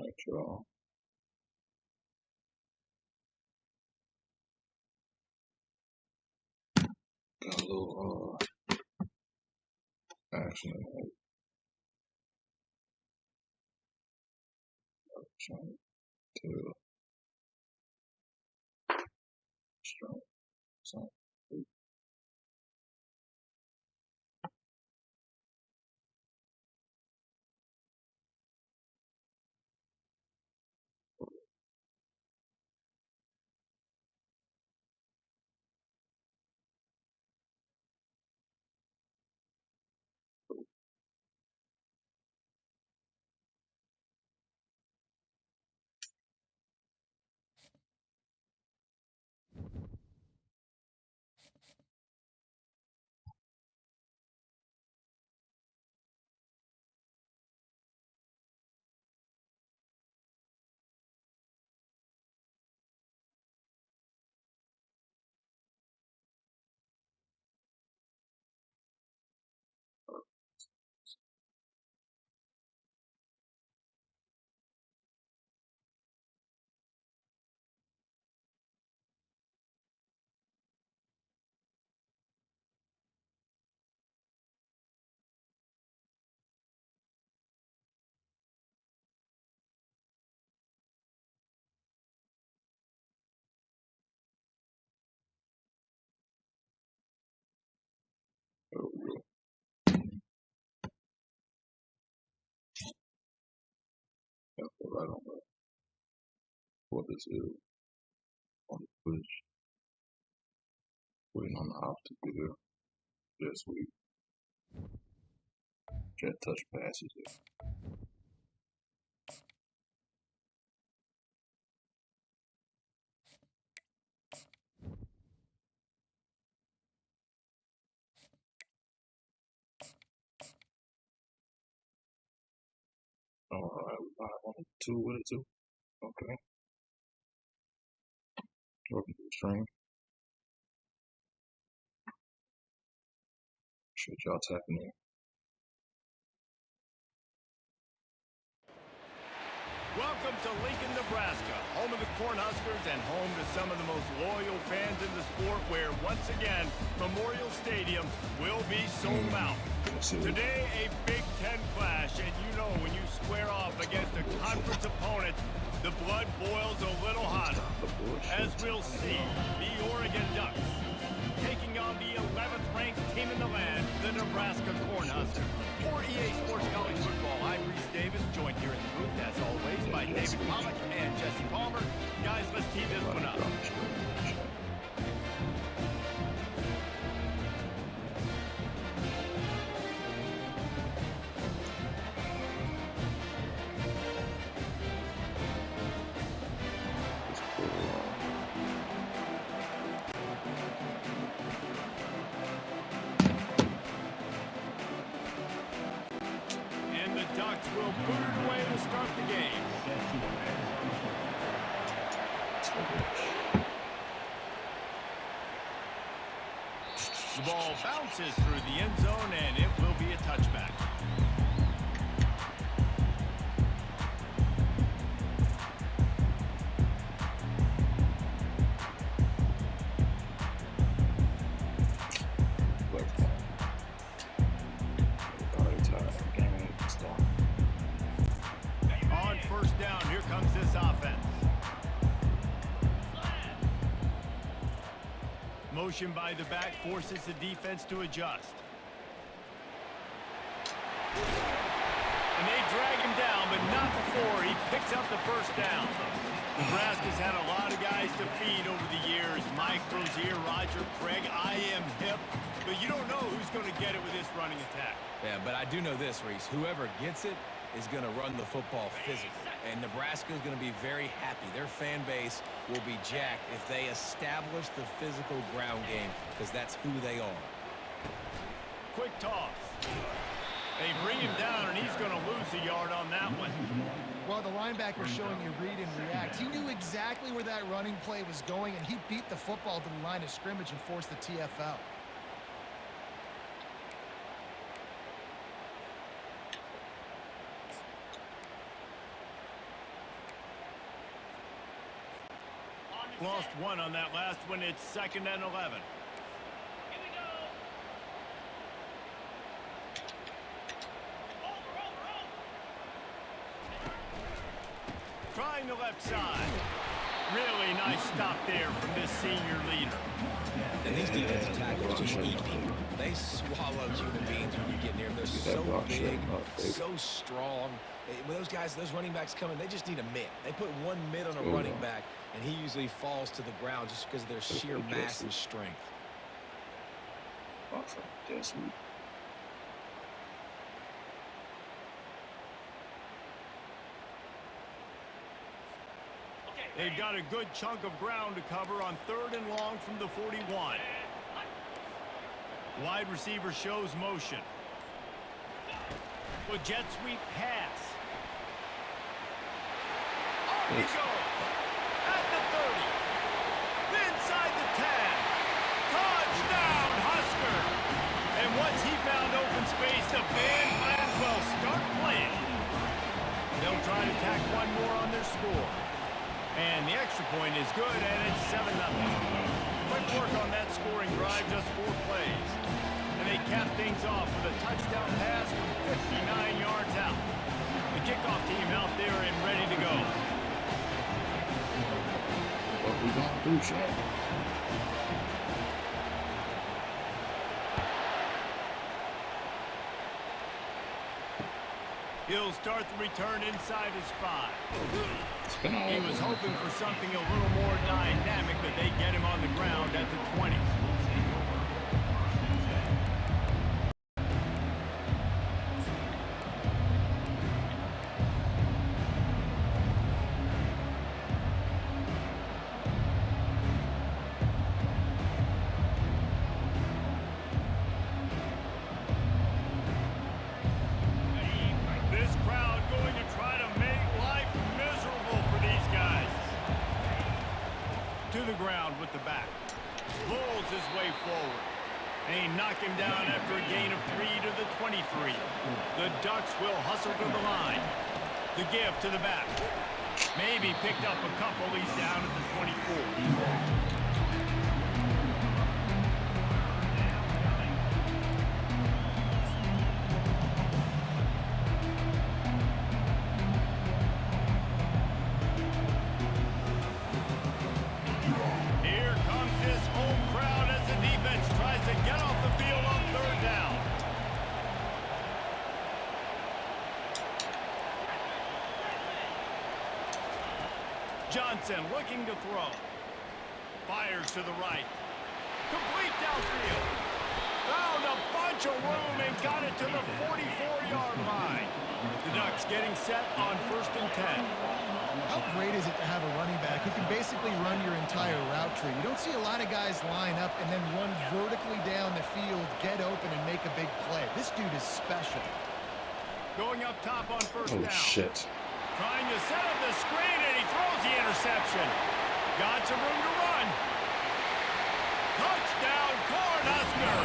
Like, got a little action in it. Trying to strong something. There we go. Got the right on the what this is on the push. Waiting on the off to be there. Yes, we can't touch passes yet. Alright, we got on 2 with it too. Okay. Working through the string. Appreciate y'all tapping in. Welcome to Lincoln, Nebraska, home of the Cornhuskers and home to some of the most loyal fans in the sport where, once again, Memorial Stadium will be sold out. Today, a Big Ten clash, and you know when you square off against a conference opponent, the blood boils a little hotter. As we'll see, the Oregon Ducks taking on the 11th ranked team in the land, the Nebraska Cornhuskers. For EA Sports College Football, I'm Reese Davis, joined here in the booth, as always, by David Pollack and Jesse Palmer. Guys, let's tee this one up. Will put it away to start the game. The ball bounces through the end zone, and it will be a touchback. Motion by the back forces the defense to adjust. And they drag him down, but not before he picks up the first down. Nebraska's had a lot of guys to feed over the years. Mike Rozier, Roger Craig, I.M. Hip. But you don't know who's going to get it with this running attack. Yeah, but I do know this, Reese. Whoever gets it is going to run the football physically. And Nebraska is going to be very happy. Their fan base will be jacked if they establish the physical ground game, because that's who they are. Quick toss. They bring him down, and he's going to lose a yard on that one. Well, the linebacker showing you read and react. He knew exactly where that running play was going, and he beat the football to the line of scrimmage and forced the TFL. Lost one on that last one. It's 2nd and 11. Trying the left side. Really nice stop there from this senior leader. And these defensive tackles just eat people. They swallow human beings when you get near them. They're so big, so strong. When those guys, those running backs come in, they just need a mitt. They put one mitt on a running back, and he usually falls to the ground just because of their sheer mass and strength. Awesome. Jesse. They've got a good chunk of ground to cover on 3rd and long from the 41. Wide receiver shows motion. A jet sweep pass. Off he goes. At the 30. Inside the 10. Touchdown, Husker. And once he found open space, the band might as well start playing. They'll try to tack one more on their score. And the extra point is good, and it's 7-0. Quick work on that scoring drive, just 4 plays. And they cap things off with a touchdown pass from 59 yards out. The kickoff team out there and ready to go. What we gonna do, Shaq? He'll start the return inside his 5. He was hoping for something a little more dynamic, but they get him on the ground at the 20. With the back. Rolls his way forward. And he knocked him down after a gain of 3 to the 23. The Ducks will hustle to the line. The give to the back. Maybe picked up a couple. He's down at the 24. Johnson looking to throw. Fires to the right. Complete downfield. Found a bunch of room and got it to the 44-yard line. The Ducks getting set on 1st and 10. How great is it to have a running back who can basically run your entire route tree? You don't see a lot of guys line up and then run vertically down the field, get open, and make a big play. This dude is special. Going up top on 1st down. Oh, shit. Trying to set up the screen, and he throws the interception. Got some room to run. Touchdown, Cornhusker.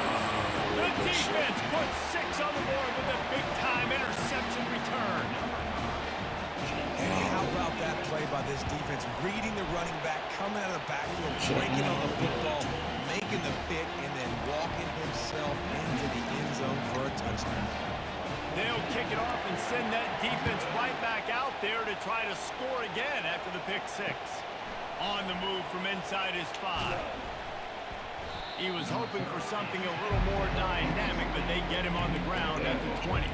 The defense puts 6 on the board with a big-time interception return. And how about that play by this defense? Reading the running back, coming out of the backfield, breaking on the football, making the pick, and then walking himself into the end zone for a touchdown. They'll kick it off and send that defense right back out there to try to score again after the pick 6. On the move from inside his 5. He was hoping for something a little more dynamic, but they get him on the ground at the 20.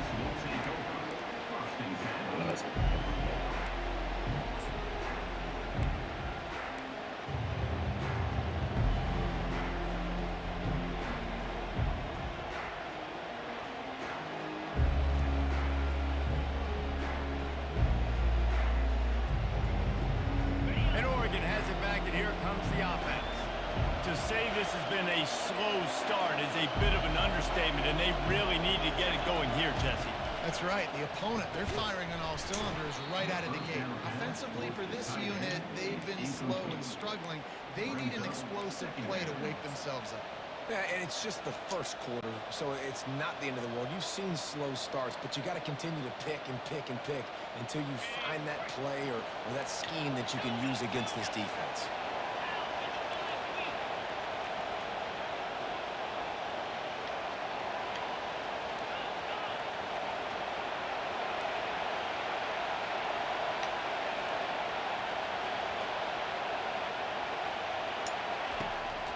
To say this has been a slow start is a bit of an understatement, and they really need to get it going here, Jesse. That's right. The opponent, they're firing on all cylinders right out of the gate. Offensively, for this unit, they've been slow and struggling. They need an explosive play to wake themselves up. Yeah, and it's just the first quarter, so it's not the end of the world. You've seen slow starts, but you got to continue to pick and pick and pick until you find that play or that scheme that you can use against this defense.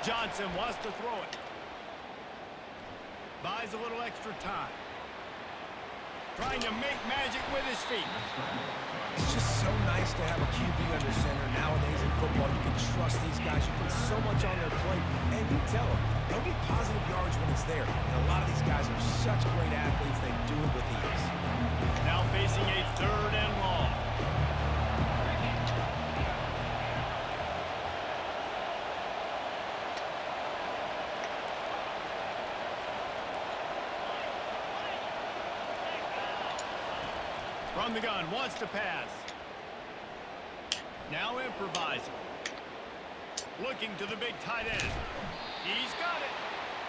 Johnson wants to throw it. Buys a little extra time. Trying to make magic with his feet. It's just so nice to have a QB under center. Nowadays in football, you can trust these guys. You put so much on their plate. And you tell them, they'll get positive yards when it's there. And a lot of these guys are such great athletes, they do it with ease. Now facing a 3rd and long. From the gun, wants to pass. Now improvising. Looking to the big tight end. He's got it.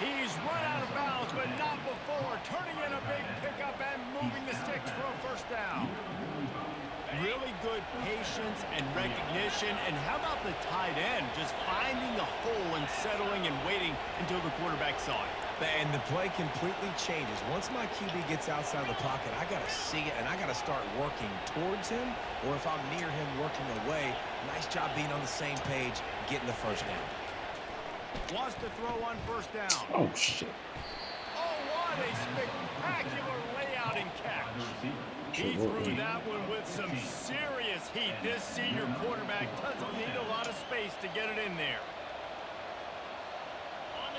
He's run out of bounds, but not before. Turning in a big pickup and moving the sticks for a 1st down. Really good patience and recognition. And how about the tight end just finding the hole and settling and waiting until the quarterback saw it? And the play completely changes. Once my QB gets outside of the pocket, I got to see it, and I got to start working towards him, or if I'm near him, working away. Nice job being on the same page, getting the 1st down. Wants to throw on 1st down. Oh, shit. Oh, what a spectacular layout and catch. He threw that one with some serious heat. This senior quarterback doesn't need a lot of space to get it in there.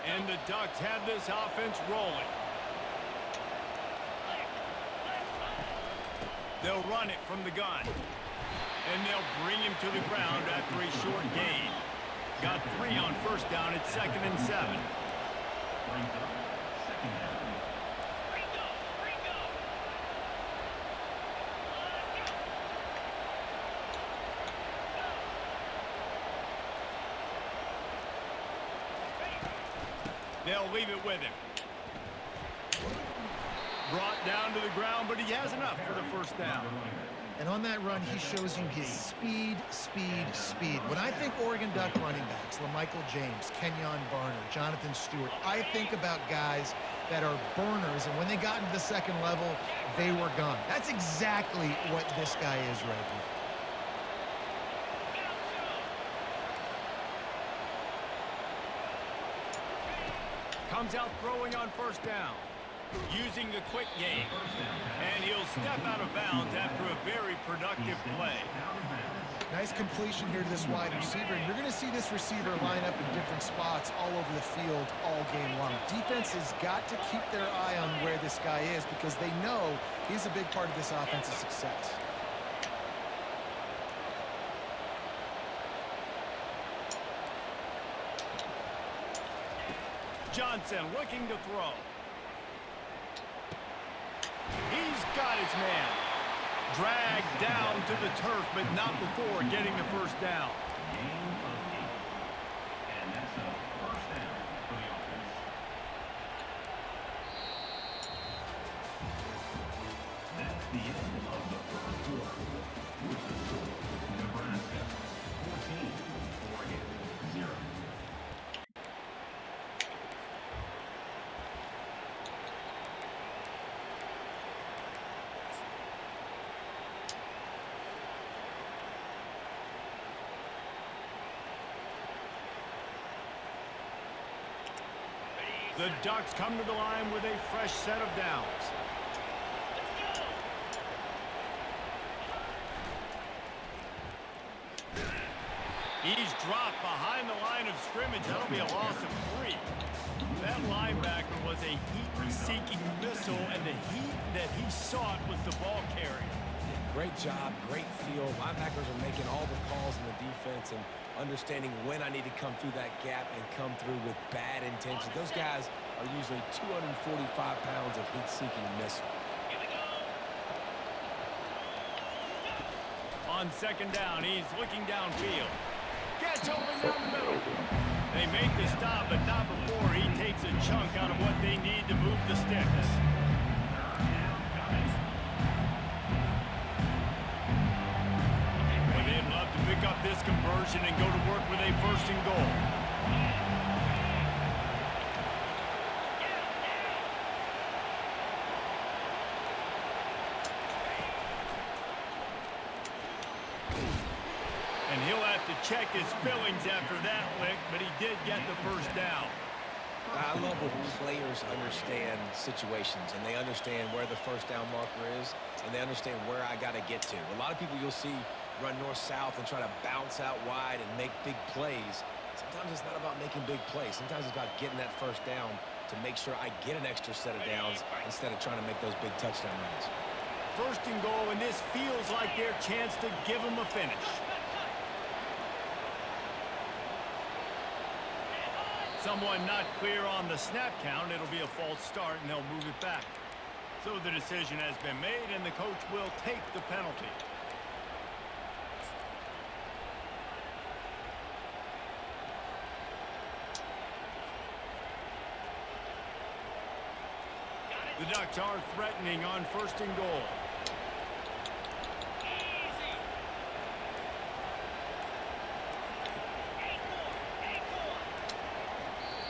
And the Ducks have this offense rolling. They'll run it from the gun. And they'll bring him to the ground after a short gain. Got 3 on 1st down. It's 2nd and 7. They'll leave it with him. Brought down to the ground, but he has enough for the 1st down. And on that run, he shows you his speed, speed, speed. When I think Oregon Duck running backs, LaMichael James, Kenyon Barner, Jonathan Stewart, I think about guys that are burners, and when they got into the 2nd level, they were gone. That's exactly what this guy is right now. Comes out throwing on 1st down. Using the quick game. And he'll step out of bounds after a very productive play. Nice completion here to this wide receiver. And you're going to see this receiver line up in different spots all over the field all game long. Defense has got to keep their eye on where this guy is because they know he's a big part of this offense's success. Johnson looking to throw. He's got his man. Dragged down to the turf, but not before getting the 1st down. And that's a 1st down for the offense. That's the end of the 1st quarter. Nebraska 14, Oregon 0. The Ducks come to the line with a fresh set of downs. He's dropped behind the line of scrimmage. That'll be a loss of 3. That linebacker was a heat-seeking missile, and the heat that he sought was the ball carrier. Great job, great feel. Linebackers are making all the calls in the defense and understanding when I need to come through that gap and come through with bad intentions. Those guys are usually 245 pounds of heat-seeking missile. On 2nd down, he's looking downfield. Gets open down the middle. They make the stop, but not before he takes a chunk out of what they need to move the sticks. But they'd love to pick up this conversion and go to work with a 1st and goal. And he'll have to check his feelings after that lick, but he did get the first down. I love when players understand situations and they understand where the first down marker is and they understand where I got to get to. A lot of people you'll see run north-south and try to bounce out wide and make big plays. Sometimes it's not about making big plays. Sometimes it's about getting that first down to make sure I get an extra set of downs instead of trying to make those big touchdown runs. First and goal, and this feels like their chance to give them a finish. Someone not clear on the snap count. It'll be a false start, and they'll move it back. So the decision has been made, and the coach will take the penalty. The Ducks are threatening on first and goal.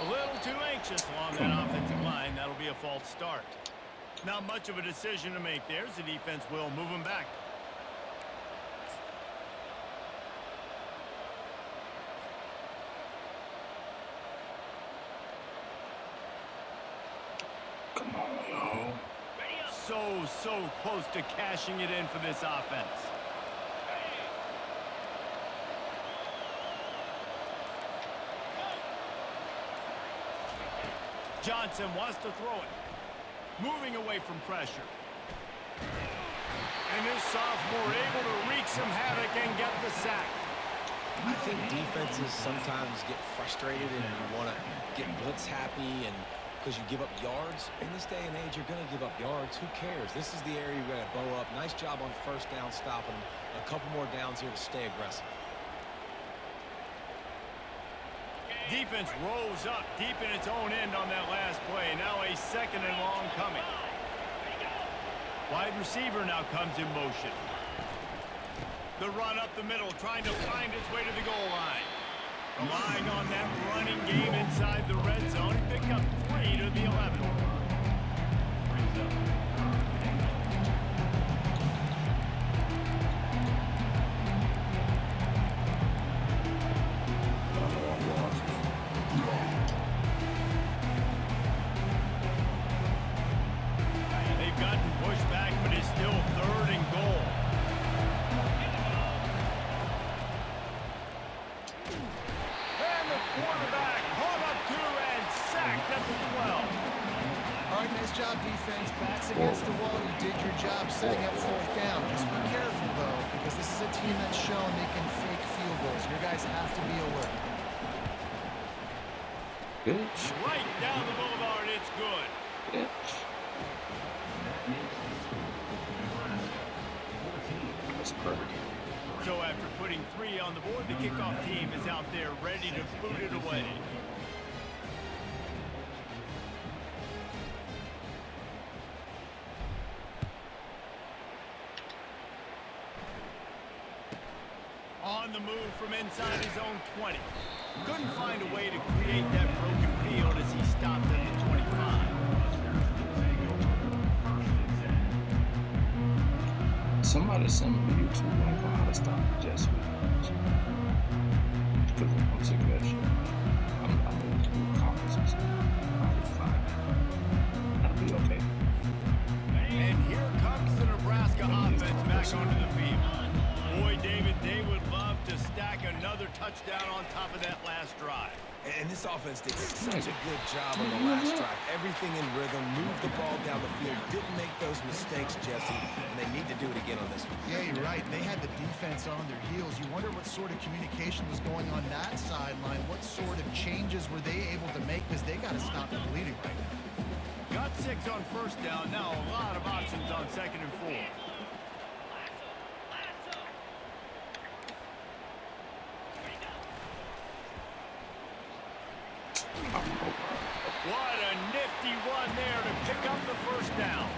A little too anxious along that offensive line. That'll be a false start. Not much of a decision to make there. The defense will move him back. Come on, y'all. So close to cashing it in for this offense. Johnson wants to throw it. Moving away from pressure. And this sophomore able to wreak some havoc and get the sack. I think defenses sometimes get frustrated and you want to get blitz happy and because you give up yards. In this day and age, you're going to give up yards. Who cares? This is the area you're going to bow up. Nice job on first down stopping them. A couple more downs here to stay aggressive. Defense rose up deep in its own end on that last play. Now a second and long coming. Wide receiver now comes in motion. The run up the middle, trying to find its way to the goal line. Relying on that running game inside the red zone. He picked up 3 to the 11. They've gotten pushed back, but it's still 3rd and goal. And the quarterback caught up to and sacked at the 12. All right, nice job, defense. Backs against the wall. You did your job setting up fourth down. Just be careful, though, because this is a team that's shown they can fake field goals. Your guys have to be alert. Bitch. Right down the boulevard, it's good. Bitch. That's perfect. So after putting 3 on the board, the kickoff team is out there ready to boot it away. On the move from inside his own 20. Couldn't find a way to create that broken field as he stopped at the 25. Somebody send me to YouTube like on how to stop Jesse. Because I'm sick of that shit. I'm going to do comments and stuff. I'll be fine. I'll be okay. And here comes the Nebraska offense back onto the field. Boy, David, they would love to stack another touchdown on top of that last drive. And this offense did such a good job on the last drive. Everything in rhythm, moved the ball down the field, didn't make those mistakes, Jesse, and they need to do it again on this one. Yeah, you're right. They had the defense on their heels. You wonder what sort of communication was going on that sideline. What sort of changes were they able to make? Because they got to stop the bleeding right now. Got 6 on first down. Now a lot of options on 2nd and 4. What a nifty run there to pick up the first down.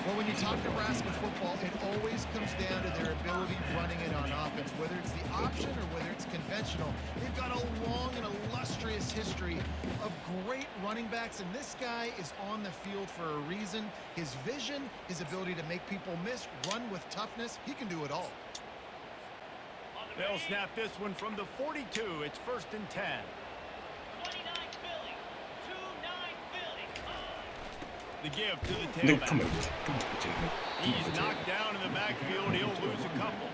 Well, when you talk Nebraska football, it always comes down to their ability running it on offense. Whether it's the option or whether it's conventional, they've got a long and illustrious history of great running backs, and this guy is on the field for a reason. His vision, his ability to make people miss, run with toughness, he can do it all. They'll snap this one from the 42. It's 1st and 10. 29 Philly. 2-9 Philly. The give to the No, tailback. come on. Come on, Jimmy. He's knocked down in the backfield. He'll lose a couple.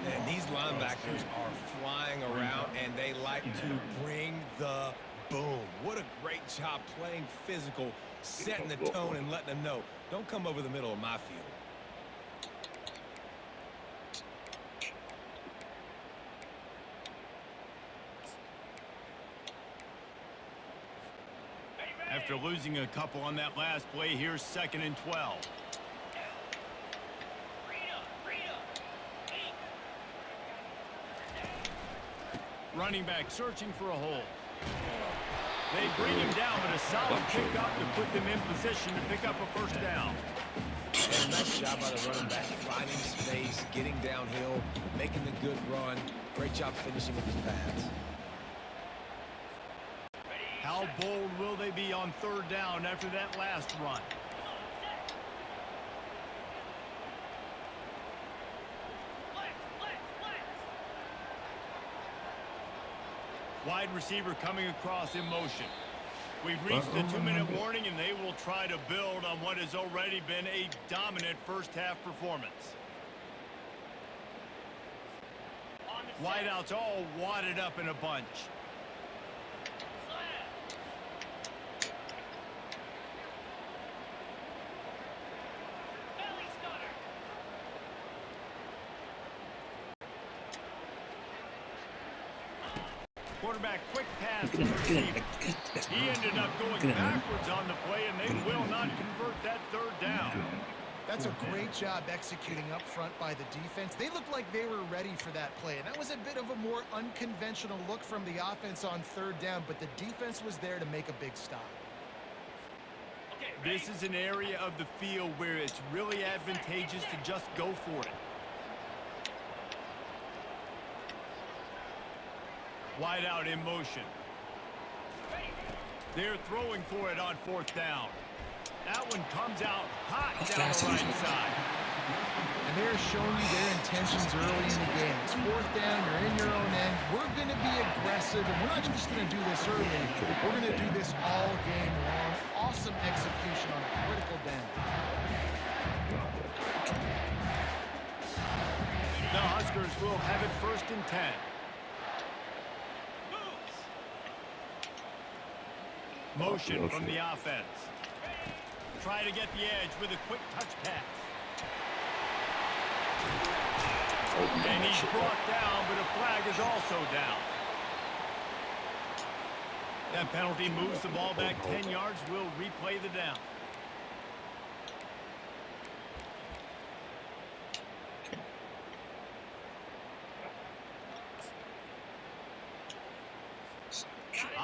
And these linebackers are flying around, and they like to bring the boom. What a great job playing physical, setting the tone and letting them know, don't come over the middle of my field. After losing a couple on that last play, here's 2nd and 12. Running back searching for a hole. They bring him down, but a solid pickup to put them in position to pick up a 1st down. And a nice job by the running back, finding space, getting downhill, making the good run. Great job finishing with his pads. How bold will they be on 3rd down after that last run? Wide receiver coming across in motion. We've reached the 2-minute warning, and they will try to build on what has already been a dominant first-half performance. Wideouts all wadded up in a bunch. Quarterback quick pass to the receiver. He ended up going backwards on the play, and they will not convert that 3rd down. That's a great job executing up front by the defense. They looked like they were ready for that play, and that was a bit of a more unconventional look from the offense on 3rd down, but the defense was there to make a big stop. This is an area of the field where it's really advantageous to just go for it. Wide out in motion. They're throwing for it on 4th down. That one comes out hot down the right side. And they're showing you their intentions early in the game. It's 4th down, you're in your own end. We're going to be aggressive, and we're not just going to do this early. We're going to do this all game long. Awesome execution on a critical down. The Huskers will have it 1st and 10. Motion from the offense. Try to get the edge with a quick touch pass. And he's brought down, but a flag is also down. That penalty moves the ball back 10 yards. We'll replay the down.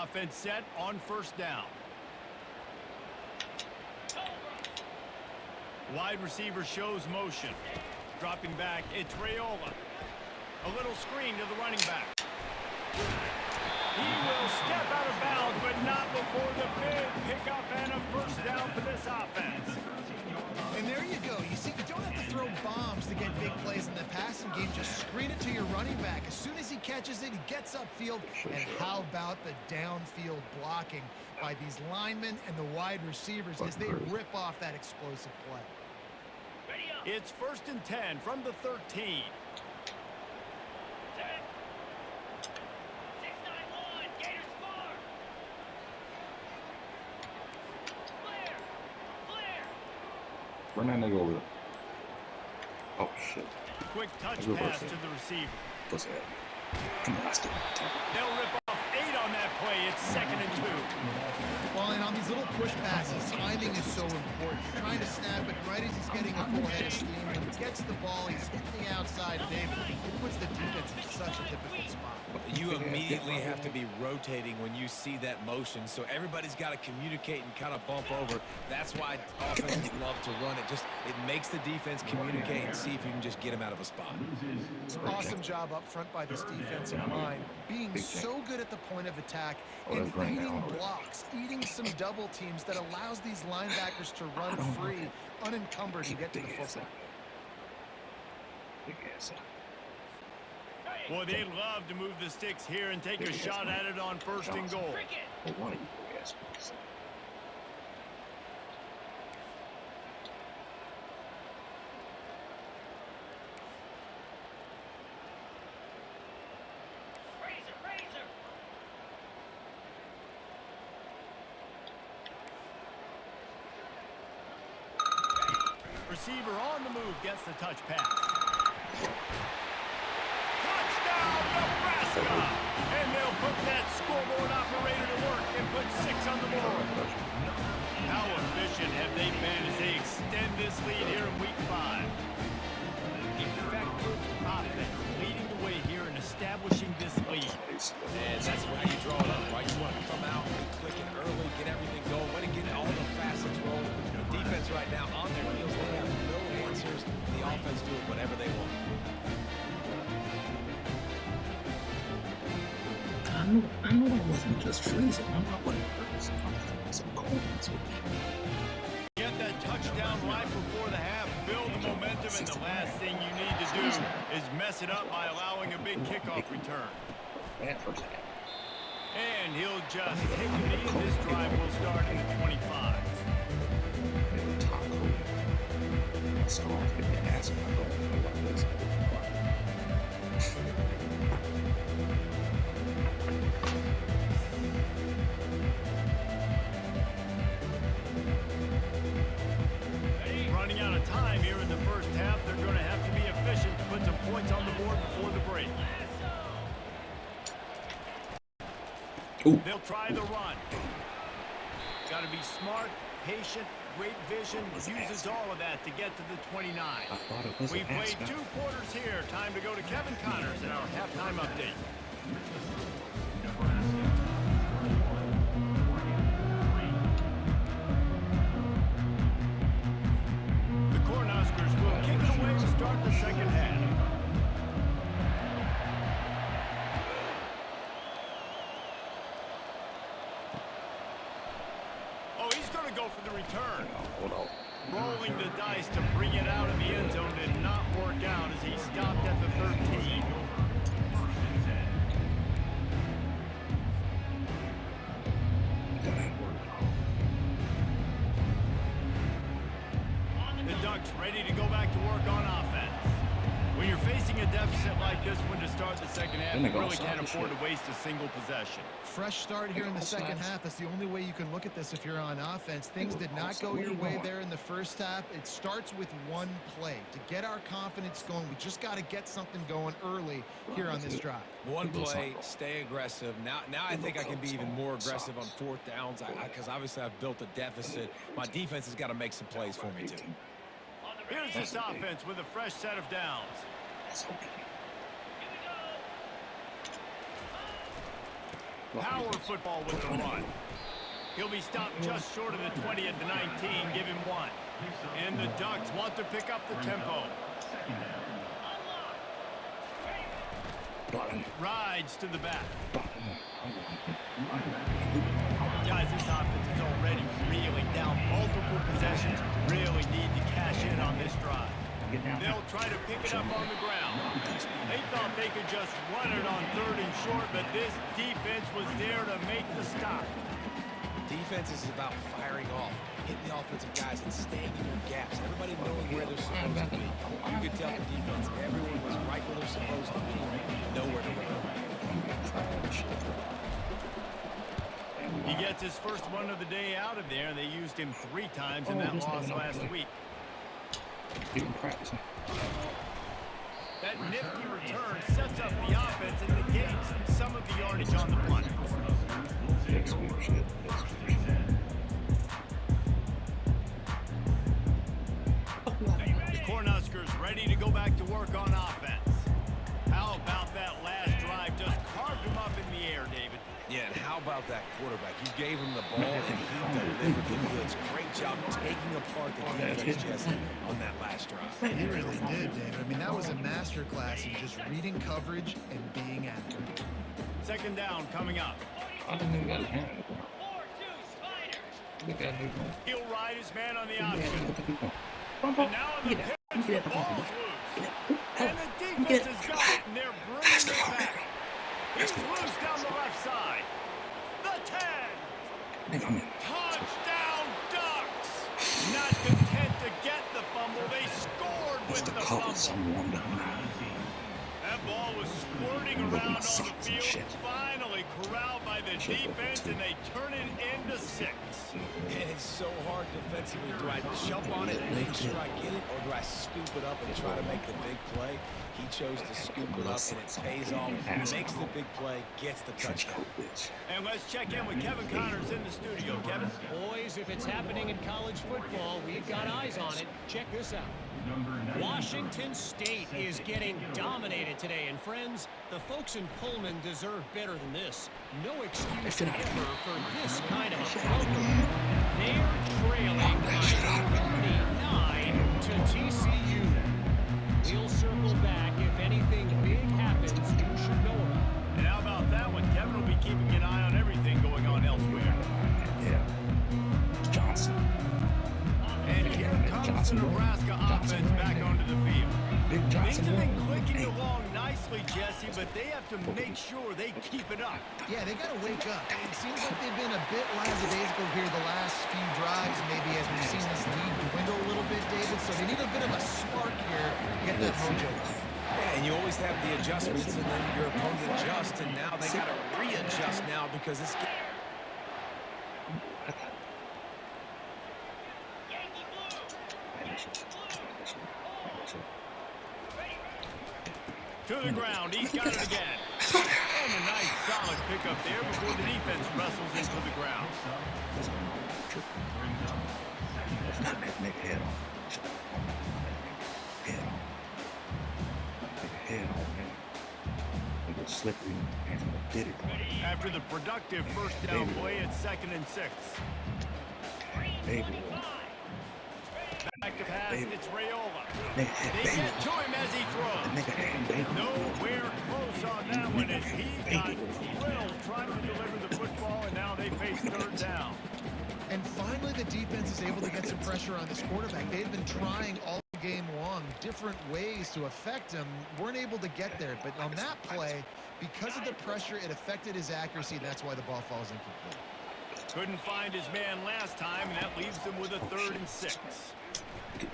Offense set on 1st down. Wide receiver shows motion. Dropping back, it's Raiola. A little screen to the running back. He will step out of bounds, but not before the big pickup and a 1st down for this offense. And there you go. You see, you don't have to throw bombs to get big plays in the passing game. Just screen it to your running back. As soon as he catches it, he gets upfield. And how about the downfield blocking by these linemen and the wide receivers as they rip off that explosive play? It's 1st and 10 from the 13. Run that nigga over there. Oh, shit. Quick touch pass to the receiver. What's that? Come on, let's do it. They'll rip off 8 on that play. It's 2nd and 2. Well, and on these little push passes, timing is so important. You're trying to snap it right as he's getting a full head of steam. When he gets the ball, he's hitting the outside David. It puts the defense in such a difficult spot. You immediately have to be rotating when you see that motion, so everybody's got to communicate and kind of bump over. That's why offenses love to run it. It makes the defense communicate and see if you can just get them out of a spot. Awesome job up front by this defensive line, being so good at the point of attack and eating blocks, eating some double teams that allows these linebackers to run free, unencumbered, and get to the football. Well, they'd love to move the sticks here and take a shot at it on first and goal. Well, one of you guys was. Razor. Receiver on the move gets the touch pass. Touchdown, Nebraska! And they'll put that scoreboard operator to work and put 6 on the board. How efficient have they been as they extend this lead here in Week 5? Effective offense leading the way here and establishing this lead. And that's how you draw it up, right? You want to come out and click it early, get everything going, want to get all the facets rolling. The defense right now on their heels, they have no answers. The offense doing whatever they want. I know that wasn't just freezing. I'm not what it hurts. Some cold. Get that touchdown right before the half, build the momentum, and the last thing you need to do is mess it up by allowing a big kickoff return. First half. And he'll just take a knee, and this drive will start in the 25. So I was going to ask my brother about this. Running out of time here in the first half, they're going to have to be efficient to put some points on the board before the break. Ooh. They'll try the run. Got to be smart, patient, great vision, uses all of that to get to the 29. I thought it was We played 2 quarters here. Time to go to Kevin Connors in our halftime update. The Cornhuskers will kick it away to start the second half. Oh, he's going to go for the return. Hold on. Rolling the dice to bring it out of the end zone did not work out as he stopped at the 13. The Ducks ready to go back to work on offense. When you're facing a deficit like this one to start the second half, you really can't afford to waste a single possession. Fresh start here in the second half. That's the only way you can look at this if you're on offense. Things did not go your way there in the first half. It starts with one play. To get our confidence going, we just got to get something going early here on this drive. One play, stay aggressive. Now I think I can be even more aggressive on 4th downs because obviously I've built a deficit. My defense has got to make some plays for me, too. Here's this offense with a fresh set of downs. Power football with the run. He'll be stopped just short of the 20 at the 19. Give him 1. And the Ducks want to pick up the tempo. Rides to the back. Guys, this offense is already reeling down multiple possessions. Really need to cash in on this drive. They'll try to pick it up on the ground. They thought they could just run it on 3rd and short, but this defense was there to make the stop. Defense is about firing off, hitting the offensive guys, and staying in their gaps. Everybody knowing where they're supposed to be. You could tell the defense, everyone was right where they're supposed to be. Nowhere to run. He gets his first one of the day out of there. They used him 3 times in that loss last week. That nifty return sets up the offense and negates some of the yardage on the punt. The Cornhuskers ready to go back to work on offense. How about that last drive? Just carved him up in the air, David. Yeah, and how about that quarterback? You gave him the ball, and he delivered the goods. Great job taking apart the defense, Jesse, on that last drive. He really did, David. I mean, that was a masterclass in just reading coverage and being accurate. Second down coming up. I didn't even got his hand. 4-2 Spiders. He'll ride his man on the option. And now in the pitch, the ball's loose. And the defense has got it, and they're bringing it Touchdown Ducks! Not content to get the fumble, they scored with the fumble. That ball was squirting around on the field, finally corralled by the defense, and they turn it into 6. And it's so hard defensively. Do I jump on it and make sure I get it, or do I scoop it up and try to make the big play? He chose to scoop it up, and it pays off. He makes the big play, gets the touchdown. And let's check in with Kevin Connors in the studio. Kevin? Boys, if it's happening in college football, we've got eyes on it. Check this out. Washington State is getting dominated today. And friends, the folks in Pullman deserve better than this. No excuse ever for this kind of a program. They're trailing by 39 to TCU. We'll circle back. If anything big happens, you should know about it. And how about that one? Kevin will be keeping an eye on everything going on elsewhere. Johnson. And here comes the Nebraska offense back onto the field. Things have been clicking along nicely, Jesse, but they have to make sure they keep it up. Yeah, they got to wake up. It seems like they've been a bit lackadaisical here the last few drives, maybe as we've seen this lead dwindle a little bit, David. So they need a bit of a spark here to get that mojo going. Yeah, and you always have the adjustments, and then your opponent adjusts, and now they got to readjust now because it's... To the ground, he's got it again. And a nice solid pickup there before the defense wrestles into the ground. Slippery and did it. After the productive first down play at 2nd and 6. Back to pass, it's Raiola. They get to him as he throws. Nowhere close on that one as he got drilled trying to deliver the football, and now they face 3rd down. And finally, the defense is able to get some pressure on this quarterback. They've been trying all game long different ways to affect him. Weren't able to get there, but on that play, because of the pressure, it affected his accuracy, and that's why the ball falls incomplete. Couldn't find his man last time, and that leaves him with a 3rd and 6. Oh,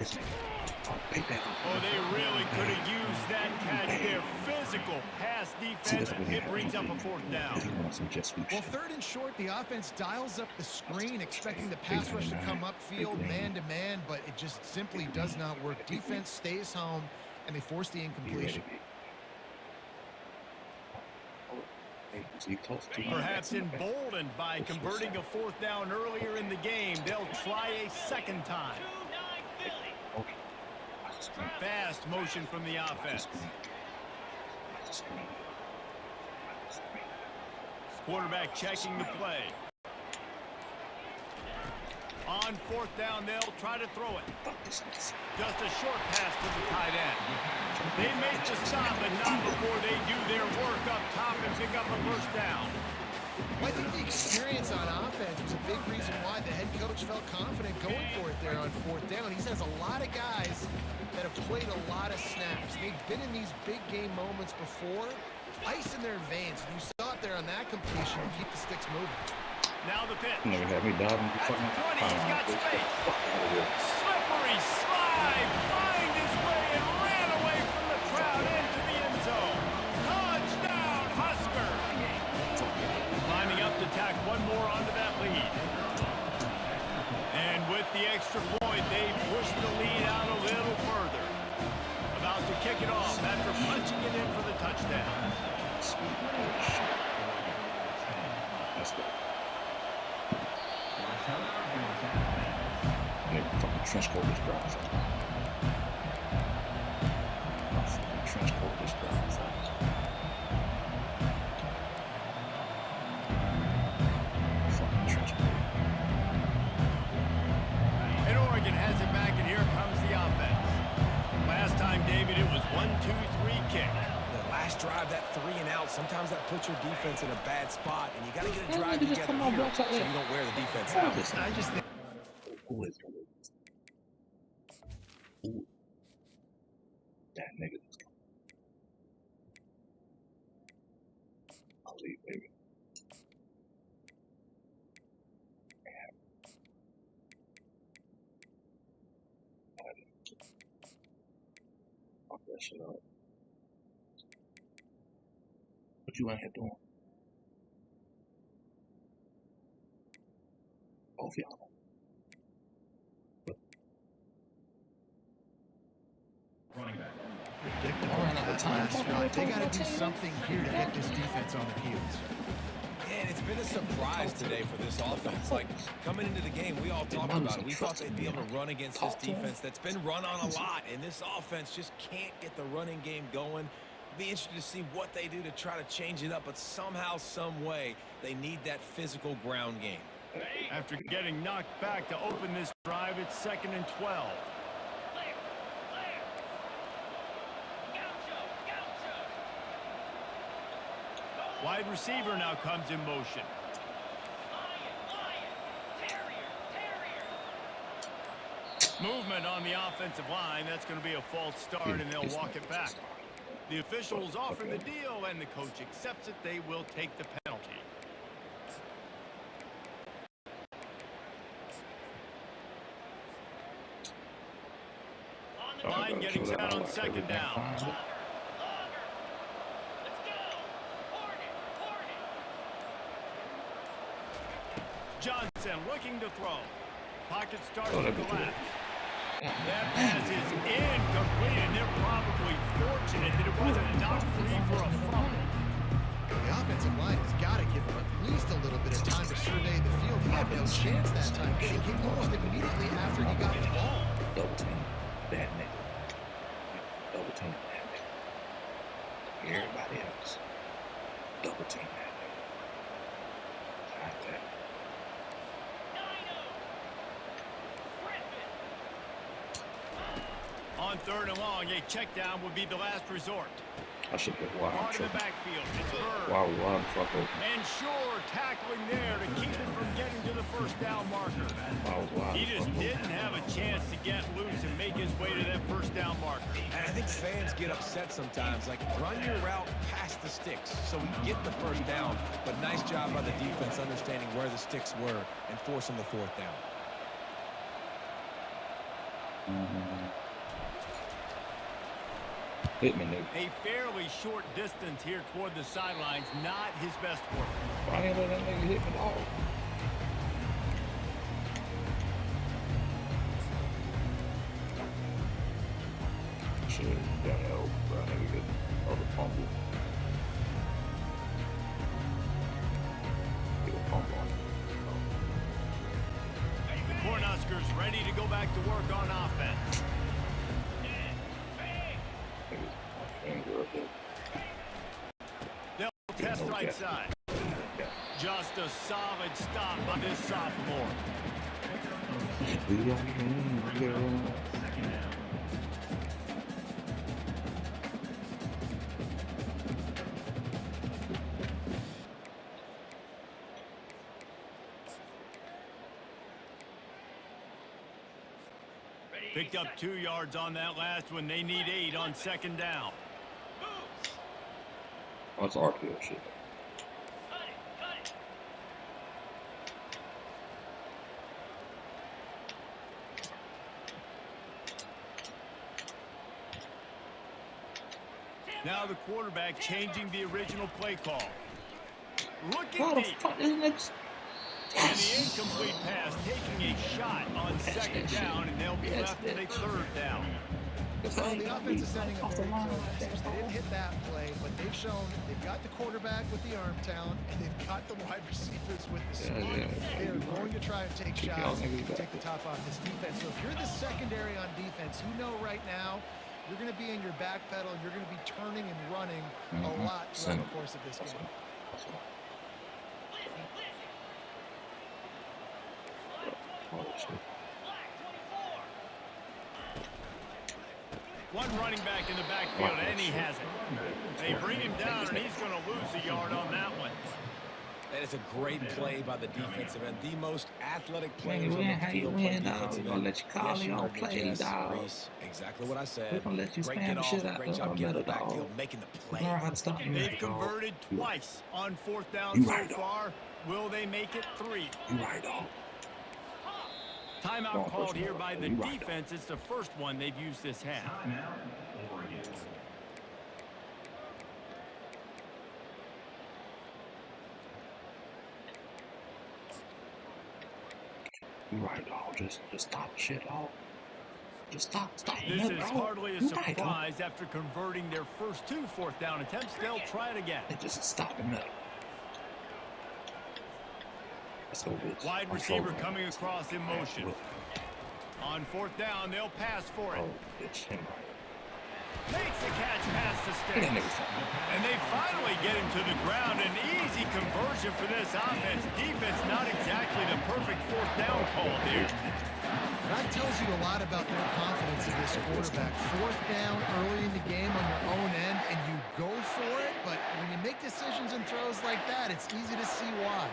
they really could have used that catch there. Physical pass defense. It brings up a 4th down. Well, 3rd and short, the offense dials up the screen, expecting the pass rush to come upfield man-to-man, but it just simply does not work. Defense stays home, and they force the incompletion. Perhaps emboldened by converting a 4th down earlier in the game, they'll try a 2nd time. Fast motion from the offense. Quarterback checking the play. On 4th down, they'll try to throw it. Just a short pass to the tight end. They make the stop, but not before they do their work up top and pick up a 1st down. Well, I think the experience on offense was a big reason why the head coach felt confident going for it there on 4th down. He has a lot of guys that have played a lot of snaps. They've been in these big game moments before. Ice in their veins. You saw it there on that completion to keep the sticks moving. Now the pitch. Never had me diving. At the 20, he's got space. Slippery slide. Find his way and ran away from the crowd into the end zone. Touchdown, Husker. Lining up to tack one more onto that lead. And with the extra point, they push the lead out a little further. About to kick it off after punching it in for the touchdown. Let's go. Fucking trench coat this drive. Trench coat this drive. Fucking trench coat. And Oregon has it back, and here comes the offense. Last time, David, it was 1-2-3 kick. The last drive, that 3 and out, sometimes that puts your defense in a bad spot, and you got to get a drive together here so you don't wear the defense out. I just think Who is it? Ooh. That nigga just come. I'll leave, baby. Fuck that shit up. What you out here doing? Both y'all. Running back. Predictable. Ran out of time. They got to do something here to get this defense on the heels. And it's been a surprise today for this offense. Like, coming into the game, we all talked about it. We thought they'd be able to run against this defense that's been run on a lot, and this offense just can't get the running game going. Be interested to see what they do to try to change it up, but somehow, some way, they need that physical ground game. After getting knocked back to open this drive, it's 2nd and 12. Wide receiver now comes in motion. Movement on the offensive line. That's going to be a false start, and they'll walk it back. The officials offer the deal, and the coach accepts it. They will take the penalty. Line getting set on 2nd down. Johnson looking to throw. Pocket starts to collapse. That pass is incomplete, and they're probably fortunate that it wasn't knocked free for a fumble. The offensive line has got to give him at least a little bit of time to survey the field. He had no chance that time, getting hit almost immediately after he got the ball. Double team that nigga. Double team that nigga. Everybody else. Double team that nigga. Got that. On 3rd and long, a check down would be the last resort. I should put wide Part of the trouble. backfield. It's Bird. Wide fuck open. And Shore tackling there to keep it from getting to the 1st down marker. Wide He just fuck didn't have a chance to get loose and make his way to that 1st down marker. And I think fans get upset sometimes. Like, run your route past the sticks so we get the 1st down. But nice job by the defense understanding where the sticks were and forcing the 4th down. Hit me, nigga. A fairly short distance here toward the sidelines, not his best work. Why ain't let that nigga hit me dog? Shit, down there, bro. Nigga get other fumble. Get a fumble on The Cornhuskers ready to go back to work on offense. They'll test right side. Just a solid stop by this sophomore. Picked up 2 yards on that last one. They need 8 on 2nd down. Oh, it's RPO shit. Now the quarterback changing the original play call. Looking How the deep. fuck is next? And the incomplete pass taking a shot on 2nd down, and they'll be left with a 3rd down. Well, the offense is sending a very clear message. They didn't hit that play, but they've shown they've got the quarterback with the arm talent, and they've got the wide receivers with the speed. They are going to try and take shots and take the top off this defense. So if you're the secondary on defense, you know right now you're going to be in your back pedal. You're going to be turning and running a lot throughout the course of this game. One running back in the backfield, and he has it. They bring him down, and he's going to lose a yard on that one. That is a great play by the defensive end. The most athletic players on the field play defensive end. We're gonna let you call your play, dog. Exactly what I said. We're gonna let you Great spam get the off. shit out Great of job our getting the middle, dog. backfield, making the play. Learn how to stop me, They've dog. converted twice on 4th down You so right, dog. far. Will they make it 3? You right, dog. Timeout called here by the defense. It's the first one they've used this half. Timeout, Oregon. You right, dog. Just stop shit, dog. Just stop. This No, is dog. hardly a You right, dog. surprise after converting their first 2 fourth-down attempts. They'll try it again. They just stopping up. Let's go, bitch. Wide I'm receiver trolling. coming across in motion. On 4th down, they'll pass for it. Oh, bitch. Him right. Makes the catch past the That sticks. nigga something. And they finally get him to the ground. An easy conversion for this offense. Defense not exactly the perfect 4th down call there. That tells you a lot about their confidence in this quarterback. 4th down early in the game on your own end, and you go for it. But when you make decisions and throws like that, it's easy to see why.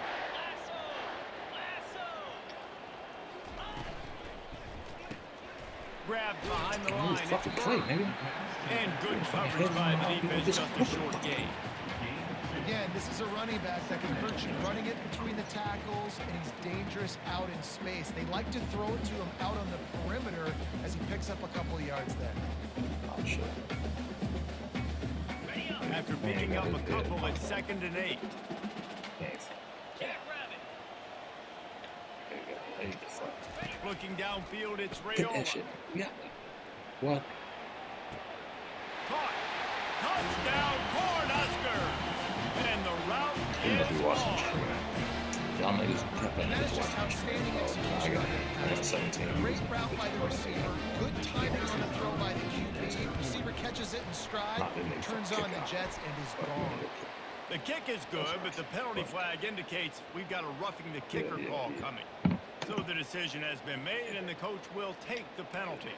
Grabbed behind the Move line. fucking It's play, Burke. nigga. And good coverage by the defense. Just a short gain. Again, this is a running back that can hurt you running it between the tackles, and he's dangerous out in space. They like to throw it to him out on the perimeter as he picks up a couple of yards there. Oh, shit. After picking up a couple at 2nd and 8. Thanks. Jack Rabbit. There you go. There you go. Fuck. Looking downfield, it's Get that Rayola. shit. Yeah. What? Caught. Touchdown, Cornhuskers. And the route You must is be watching long. shit. Y'all niggas kept that And that is niggas just watching shit. outstanding I execution. got 17. Great route by the receiver. Good timing on the throw by the QB. Receiver catches it in stride, turns on the Jets, and is gone. The kick is good, but the penalty flag indicates we've got a roughing the kicker call coming. So the decision has been made, and the coach will take the penalty.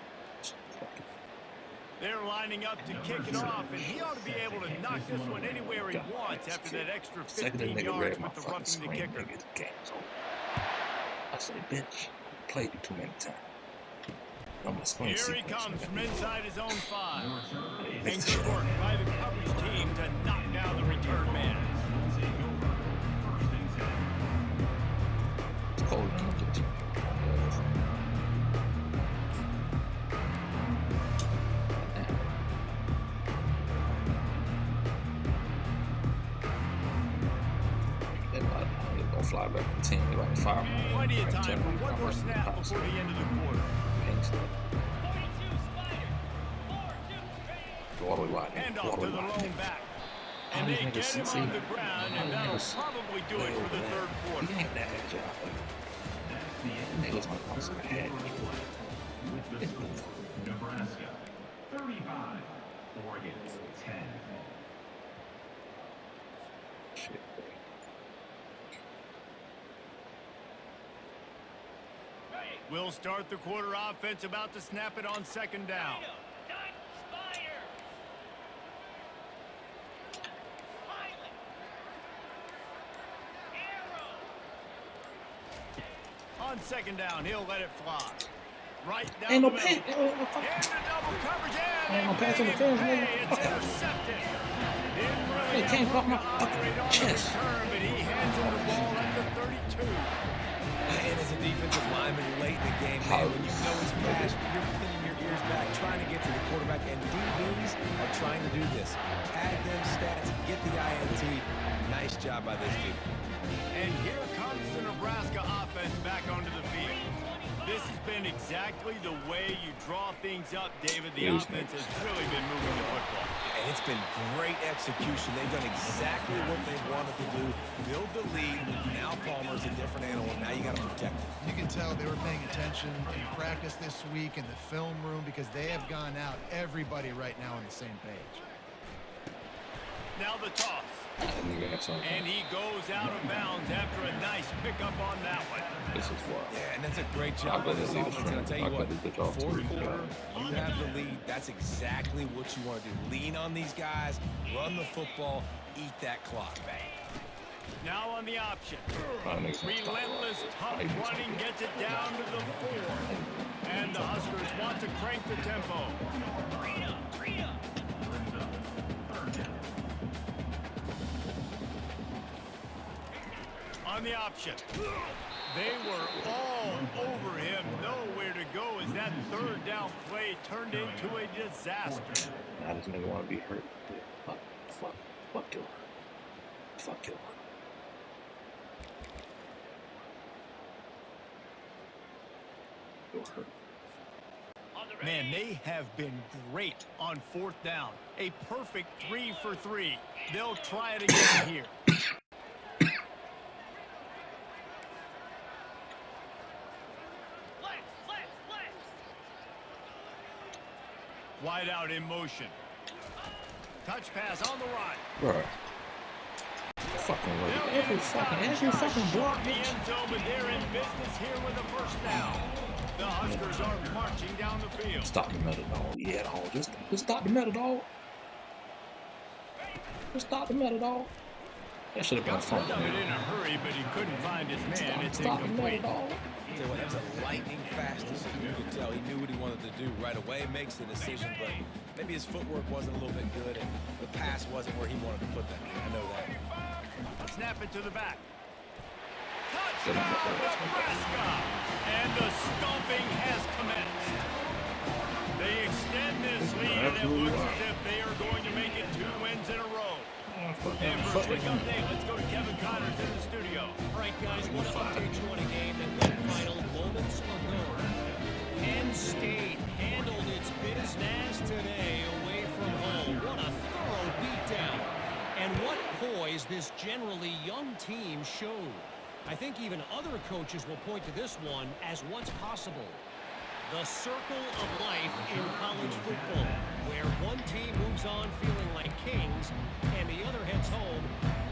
They're lining up to kick it off, and he ought to be able to knock this one anywhere he wants after that extra 15 yards with the roughing the kicker. I say, bitch, played you too many times. I'm a screen Here he sequence, comes nigga. from inside his own 5. And Bitch. good work by the coverage team to knock down the return man. It's cold. Gonna fly back to the team. They're about to fire him. Plenty of time for one more snap before the end of the quarter. 42 Spider. 4-2 Raiders. Go all the way wide. Hand Go off all to the the way wide. lone back. All And these they niggas get him see- on the ground, and that'll niggas probably do it for the third He quarter. ain't that good job. Niggas might want some head. Nebraska, 35. Oregon, 10. Shit. We'll start the quarter offense about to snap it on 2nd down. Dot Spider. Pilot. Arrow. On 2nd down, he'll let it fly. Right down Ain't no the pass. middle. Into double coverage, and Ain't no they pass made interference, him pay. nigga. It's intercepted. Didn't really It came have off my room to operate on the chest. return, but he hands him the ball at the 32. And as a defensive lineman late in the game, man, when you know it's passed, you're pinning your ears back, trying to get to the quarterback, and DBs are trying to do this. Tag them stats, get the INT. Nice job by this dude. And here comes the Nebraska offense back onto the field. This has been exactly the way you draw things up, David. The offense has really been moving the football. And it's been great execution. They've done exactly what they wanted to do. Build the lead. Now Palmer's a different animal. Now you got to protect him. You can tell they were paying attention in practice this week in the film room because they have gone out, everybody right now on the same page. Now the toss. And And he goes out of bounds after a nice pickup on that one. this is wild. Yeah, and that's a great job by glad this they lead offense. the And I'll tell you I'm what, glad they did all fourth three. quarter, you have the lead. That's exactly what you want to do. Lean on these guys, run the football, eat that clock. Now on the option. My niggas gonna stop Relentless, right tough there. running gets it down to the 4. And the Huskers want to crank the tempo. Rita. On the option. They were all over him. Nowhere to go as that third down play turned into a disaster. Now this nigga want to be hurt. Fuck you. Fuck you. You're hurt. Man, they have been great on fourth down. A perfect 3 for 3. They'll try it again here. Wide out in motion. Touch pass on the right. Bro. Fucking way. Every fucking block. The end zone, but they're in business here with a first down. The Huskers are marching down the field. Stop the metal dog. Yeah, dog. Just stop the metal dog. Just stop the metal dog. That should have been a fumble. Got it in a hurry, but he couldn't find his man. It's Stop the metal incomplete. dog. Tell you what, that was a lightning fast decision. You could tell he knew what he wanted to do right away. Makes the decision, but maybe his footwork wasn't a little bit good, and the pass wasn't where he wanted to put that. I know that. Snap it to the back. Touchdown, Nebraska! And the stomping has commenced. They extend this lead, and it looks as if they are going to make it 2 wins in a row. And for a quick update, let's go to Kevin Connors in the studio. All right, guys, want to update you on a game that went final moments ago. Penn State handled its business today away from home. What a thorough beatdown. And what poise this generally young team showed. I think even other coaches will point to this one as what's possible. The circle of life in college football, where one team moves on feeling like kings, and the other heads home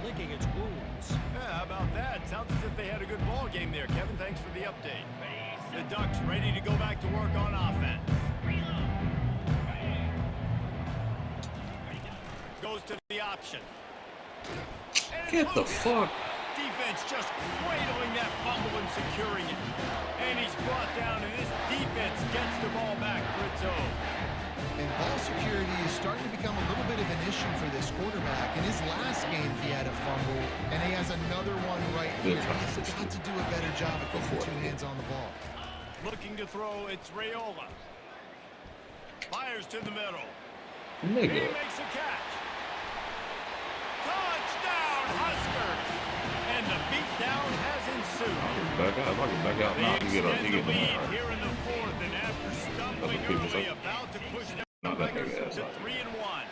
licking its wounds. Yeah, how about that? Sounds as if they had a good ball game there. Kevin, thanks for the update. The Ducks ready to go back to work on offense. Goes to the option. Get the fuck. Defense just cradling that fumble and securing it. And he's brought down, and this defense gets the ball back for its own. And ball security is starting to become a little bit of an issue for this quarterback. In his last game, he had a fumble, and he has another one right here. He's got to do a better job of putting 2 hands on the ball. Looking to throw, it's Raiola. Fires to the middle. He Nigga. makes a catch. Touchdown, Huskers! And the beatdown has ensued. Back out. If I can back out now, They he get extend the the lead here in the fourth, and after stumbling early, about to push down Not that Huskers big ass to line. 3-1.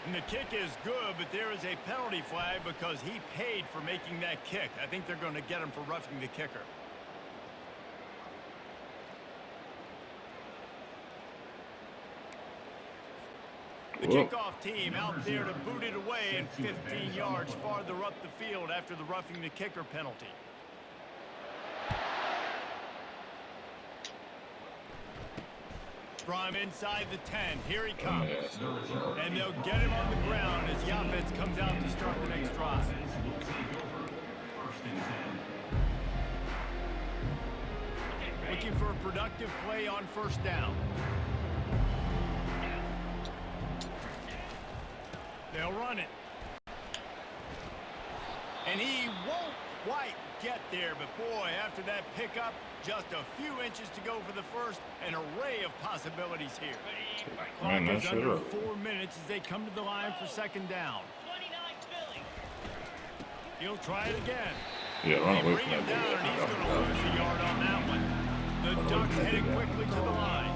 And the kick is good, but there is a penalty flag because he paid for making that kick. I think they're going to get him for roughing the kicker. The Whoa. kickoff team out there to boot it away and 15 yards farther up the field after the roughing the kicker penalty. From inside the 10, here he comes. And they'll get him on the ground as Yafetz comes out to start the next drive. Looking for a productive play on first down. They'll run it. And he won't quite get there, but boy, after that pickup, just a few inches to go for the first, an array of possibilities here. Clock Man, that is shit under up. 4 minutes as they come to the line for second down. 29 Philly. He'll try it again. Yeah, run They away bring from him that down, and he's going to lose nigga. a yard on that one. The Ducks heading quickly to the line.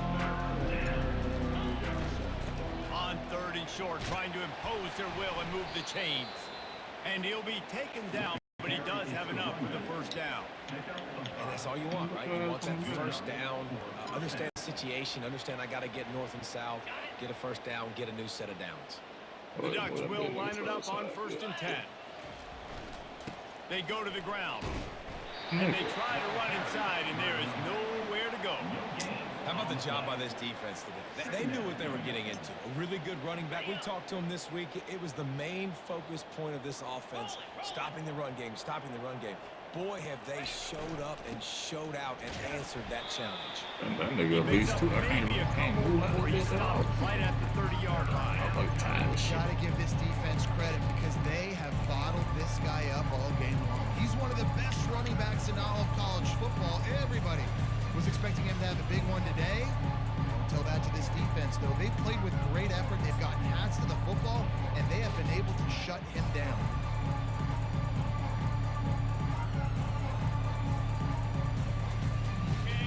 On third and short, trying to impose their will and move the chains. And he'll be taken down, but he does have enough for the first down. And that's all you want, right? You want that first down. Understand the situation. Understand I got to get north and south, get a first down, get a new set of downs. The Ducks will line it up on first and 10. They go to the ground. And they try to run inside, and there is nowhere to go. How about the job by this defense today? They knew what they were getting into. A really good running back. We talked to him this week. It was the main focus point of this offense, stopping the run game, stopping the run game. Boy, have they showed up and showed out and answered that challenge. And that nigga at least too. I can't move out of this. stop right at the 30-yard line. I'm like tired of shit. Got to give this defense credit because they have bottled this guy up all game long. He's one of the best running backs in all of college football. Everybody was expecting him to have a big one today. Don't tell that to this defense, though. They played with great effort. They've gotten hats to the football, and they have been able to shut him down.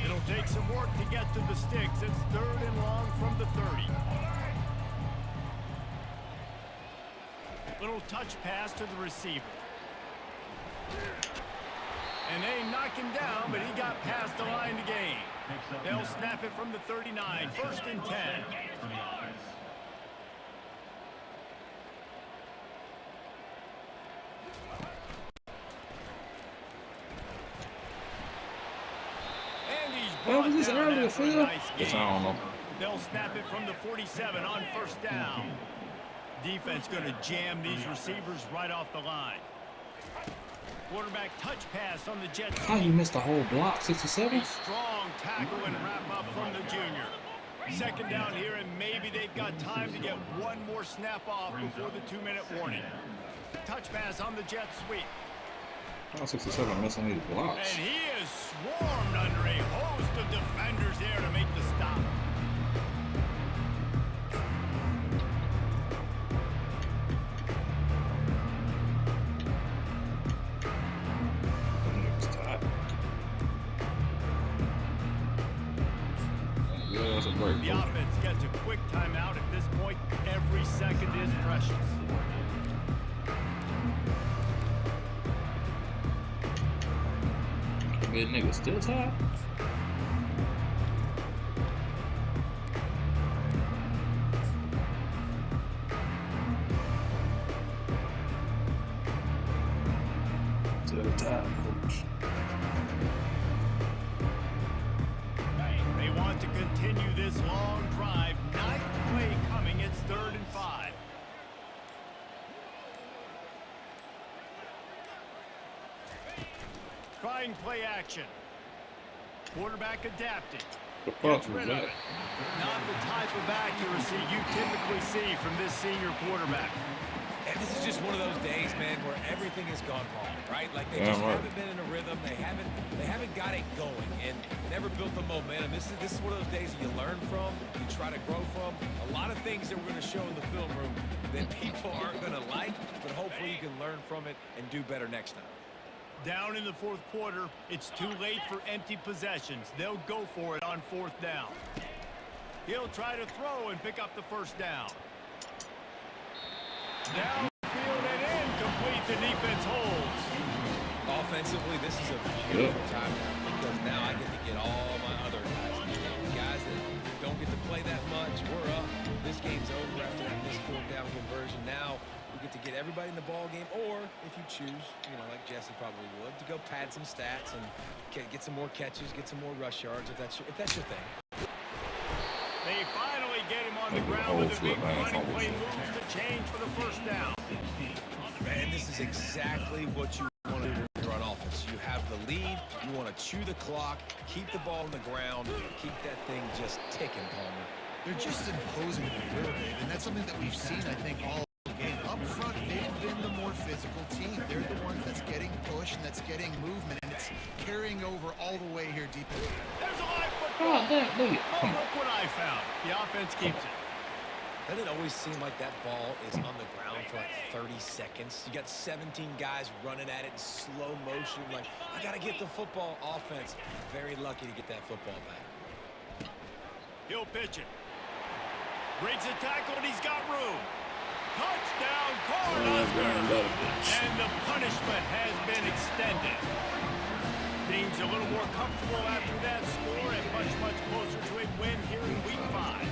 It'll take some work to get to the sticks. It's 3rd and long from the 30. Little touch pass to the receiver. And they knock him down, but he got past the line to gain. They'll snap it from the 39. 1st and 10. And he's brought was this down earlier, after a Phil? nice Yes, gain. I don't know. They'll snap it from the 47 on 1st down. Defense going to jam these receivers right off the line. Quarterback touch pass on the Jets. How you missed the whole block, 67? A strong tackle and wrap up from the junior. 2nd down here, and maybe they've got time to get one more snap off before the 2-minute warning. Touch pass on the Jets sweep. Oh, 67 missing these blocks. And he is swarmed under a host of defenders there to make the stop. The offense gets a quick timeout at this point. Every second is precious. That nigga still tied? Still tied, coach. They want to continue this long drive. 9th play coming. It's 3rd and 5. Trying play action. Quarterback adapting. The fuck Gets was rid of that? it. Not the type of accuracy you typically see from this senior quarterback. And this is just one of those days, man, where everything has gone wrong, right? Like they Yeah, just right. haven't been in a rhythm. They haven't got it going and never built the momentum. This is one of those days that you learn from, you try to grow from. A lot of things that we're going to show in the film room that people aren't going to like, but hopefully you can learn from it and do better next time. Down in the 4th quarter, it's too late for empty possessions. They'll go for it on 4th down. He'll try to throw and pick up the 1st down. Downfield and incomplete. The defense holds. Offensively, this is a beautiful time now because now I get to get all my other guys that don't get to play that much. We're up. This game's over after that missed 4th down conversion. Now we get to get everybody in the ball game, or if you choose, you know, like Jesse probably would, to go pad some stats and get some more catches, get some more rush yards if that's your thing. They finally get him on the ground with a big running play moves to change for the 1st down. Man, this is exactly what you want to do when you're on offense. You have the lead, you want to chew the clock, keep the ball on the ground, keep that thing just ticking, Palmer. They're just imposing the will, Dave, and that's something that we've seen, I think, all game. Up front, they've been the more physical team. They're the ones that's getting push and that's getting movement, and it's carrying over all the way here deep in the field. There's a live football. Oh, damn, look at Oh, look what I found. The offense keeps it. Doesn't it always seem like that ball is on the ground for like 30 seconds? You got 17 guys running at it in slow motion. Like, I got to get the football. Offense, very lucky to get that football back. He'll pitch it. Breaks a tackle, and he's got room. Touchdown, Cornhuskers! And the punishment has been extended. Team's a little more comfortable after that score and much, much closer to a win here in Week 5.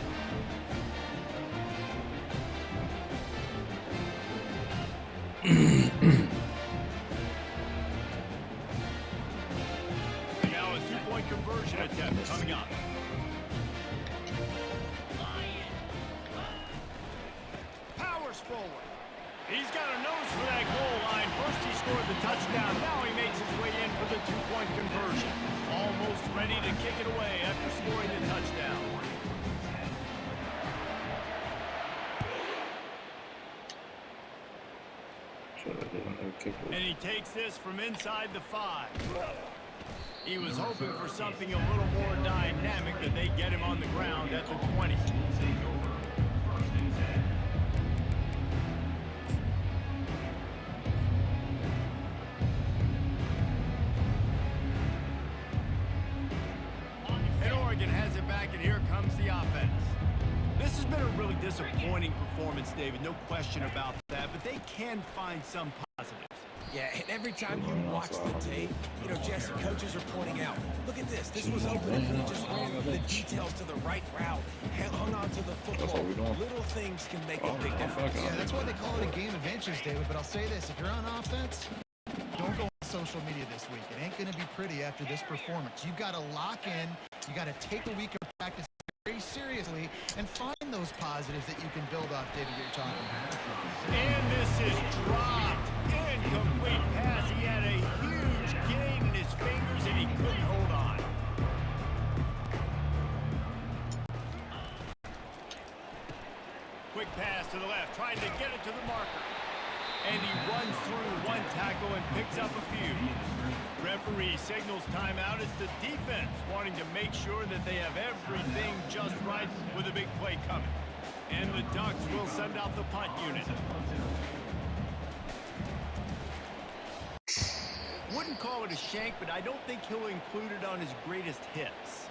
Now a two-point conversion attempt coming up. Powers forward. He's got a nose for that goal line. First he scored the touchdown. Now he makes his way in for the two-point conversion. Almost ready to kick it away after scoring the touchdown. And he takes this from inside the 5. He was hoping for something a little more dynamic, but they get him on the ground at the 20. And Oregon has it back, and here comes the offense. This has been a really disappointing performance, David, no question about that, but they can find some positives. Yeah, and every time you watch the tape, you know, Jesse, coaches are pointing out, look at this. This was open. He just ran the details to the right route, hung on to the football. Little things can make a big difference. Yeah, that's why they call it a game of inches, David. But I'll say this, if you're on offense, don't go on social media this week. It ain't going to be pretty after this performance. You've got to lock in. You got to take a week of practice very seriously and find those positives that you can build off, David, that you're talking about. And this is dropped. Incomplete pass. He had a huge gain in his fingers, and he couldn't hold on. Quick pass to the left, trying to get it to the marker. And he runs through one tackle and picks up a few. Referee signals timeout. It's the defense wanting to make sure that they have everything just right with a big play coming. And the Ducks will send out the punt unit. Wouldn't call it a shank, but I don't think he'll include it on his greatest hits.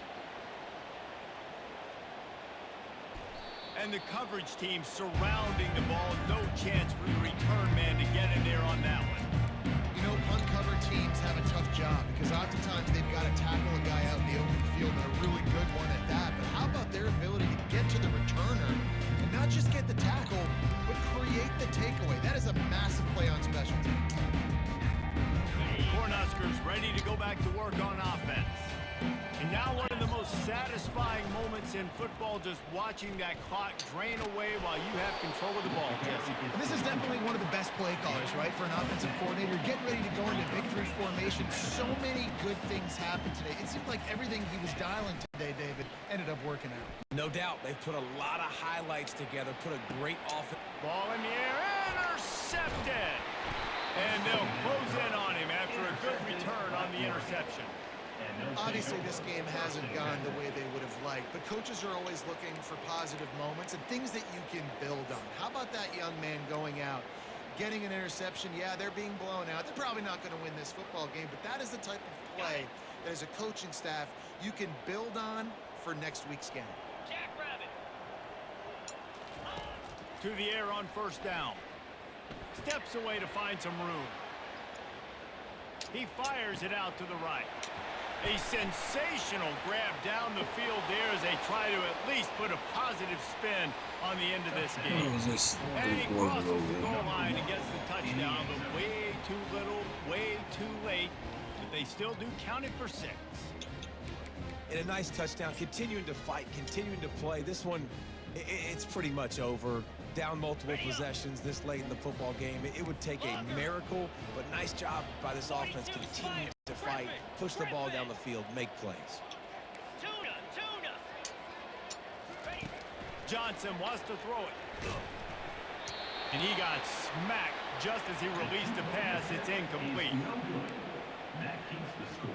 And the coverage team surrounding the ball. No chance for the return man to get in there on that one. You know, punt cover teams have a tough job because oftentimes they've got to tackle a guy out in the open field and a really good one at that. But how about their ability to get to the returner and not just get the tackle, but create the takeaway? That is a massive play on special teams. Cornhuskers ready to go back to work on offense. And now one of the most satisfying moments in football, just watching that clock drain away while you have control of the ball, Jesse. This is definitely one of the best play callers, right, for an offensive coordinator. Getting ready to go into victory formation. So many good things happened today. It seemed like everything he was dialing today, David, ended up working out. No doubt. They've put a lot of highlights together, put a great offense. Ball in the air, intercepted. And they'll close in on him after a good return on the interception. Obviously, this game hasn't gone the way they would have liked, but coaches are always looking for positive moments and things that you can build on. How about that young man going out, getting an interception? Yeah, they're being blown out. They're probably not going to win this football game, but that is the type of play that as a coaching staff you can build on for next week's game. Jackrabbit. To the air on first down. Steps away to find some room. He fires it out to the right. A sensational grab down the field there as they try to at least put a positive spin on the end of this game. And he crosses the goal line and gets the touchdown, but way too little, way too late. But they still do count it for 6. And a nice touchdown, continuing to fight, continuing to play. This one, it's pretty much over. Down multiple possessions this late in the football game. It would take a miracle, but nice job by this offense continuing to fight, push the ball down the field, make plays. Tuna. Johnson wants to throw it. And he got smacked just as he released the pass. It's incomplete. That keeps the score.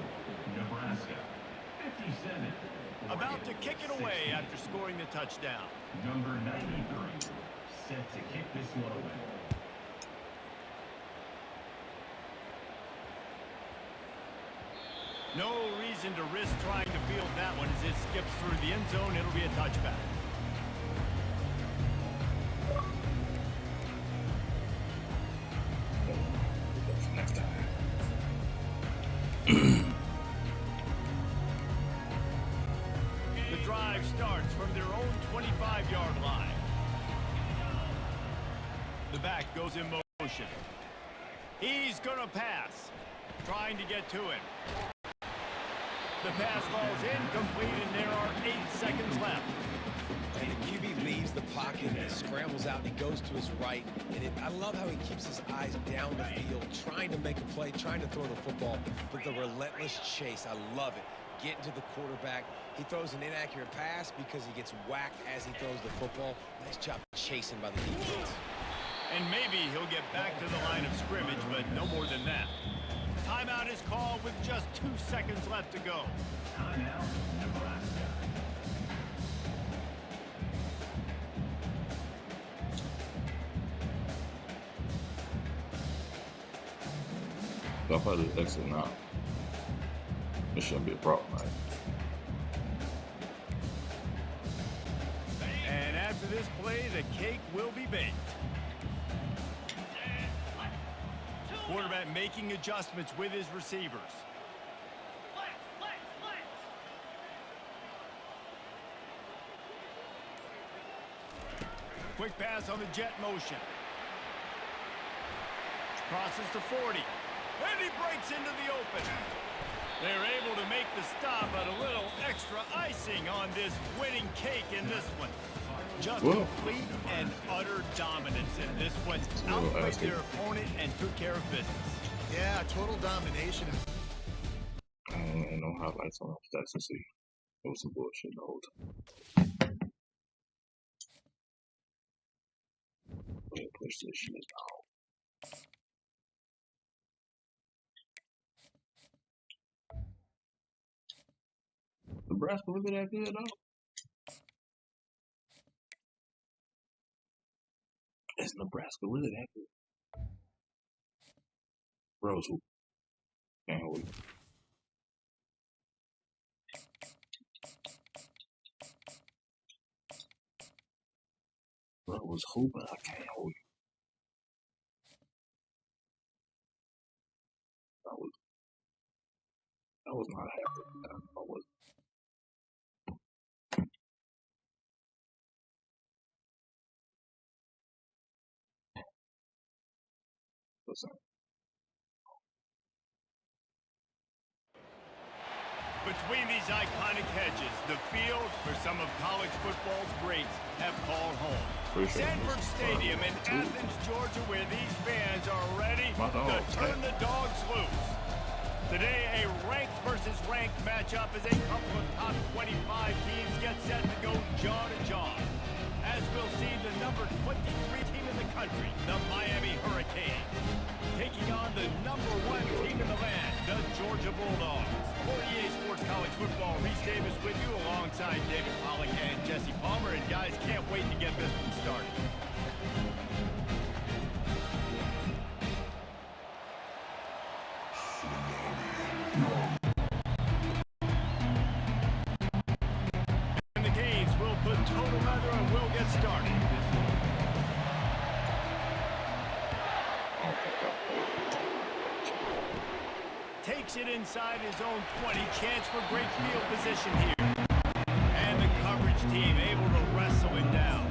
Nebraska, 57. About to kick it away after scoring the touchdown. Number 93, set to kick this one away. No reason to risk trying to field that one as it skips through the end zone. It'll be a touchback. Next time. The drive starts from their own 25-yard line. The back goes in motion. He's going to pass. Trying to get to him. The pass falls incomplete, and there are 8 seconds left. And the QB leaves the pocket and scrambles out and he goes to his right. And I love how he keeps his eyes down the field, trying to make a play, trying to throw the football, but the relentless chase. I love it. Getting to the quarterback. He throws an inaccurate pass because he gets whacked as he throws the football. Nice job chasing by the defense. And maybe he'll get back to the line of scrimmage, but no more than that. Timeout is called with just 2 seconds left to go. Timeout, Nebraska. I'll probably exit now. It shouldn't be a problem, right? And after this play, the cake will be baked. Quarterback making adjustments with his receivers. Quick pass on the jet motion. Crosses to 40. And he breaks into the open. They're able to make the stop, but a little extra icing on this winning cake in this one. Just complete and utter dominance in this one. Outplayed their opponent and took care of business. Yeah, total domination. I don't know how lights on stats to see. It was some bullshit the whole time. Push this shit out. Nebraska really that good though? Is Nebraska really that good? Bros who can't hold it. Bro was hooping, I can't hold it. I was not happy. I was. Listen. Between these iconic hedges, the field where some of college football's greats have called home. Sanford Stadium in Athens, Georgia, where these fans are ready to turn the dogs loose. Today, a ranked versus ranked matchup as a couple of top 25 teams get set to go jaw to jaw. As we'll see the number 23 team in the country, the Miami Hurricanes, taking on the number 1 team in the land, the Georgia Bulldogs. For EA Sports College Football, Reese Davis with you alongside David Pollack and Jesse Palmer. And guys, can't wait to get this one started. And the Canes will put total leather and we'll get started. Takes it inside his own 20. Chance for great field position here. And the coverage team able to wrestle him down.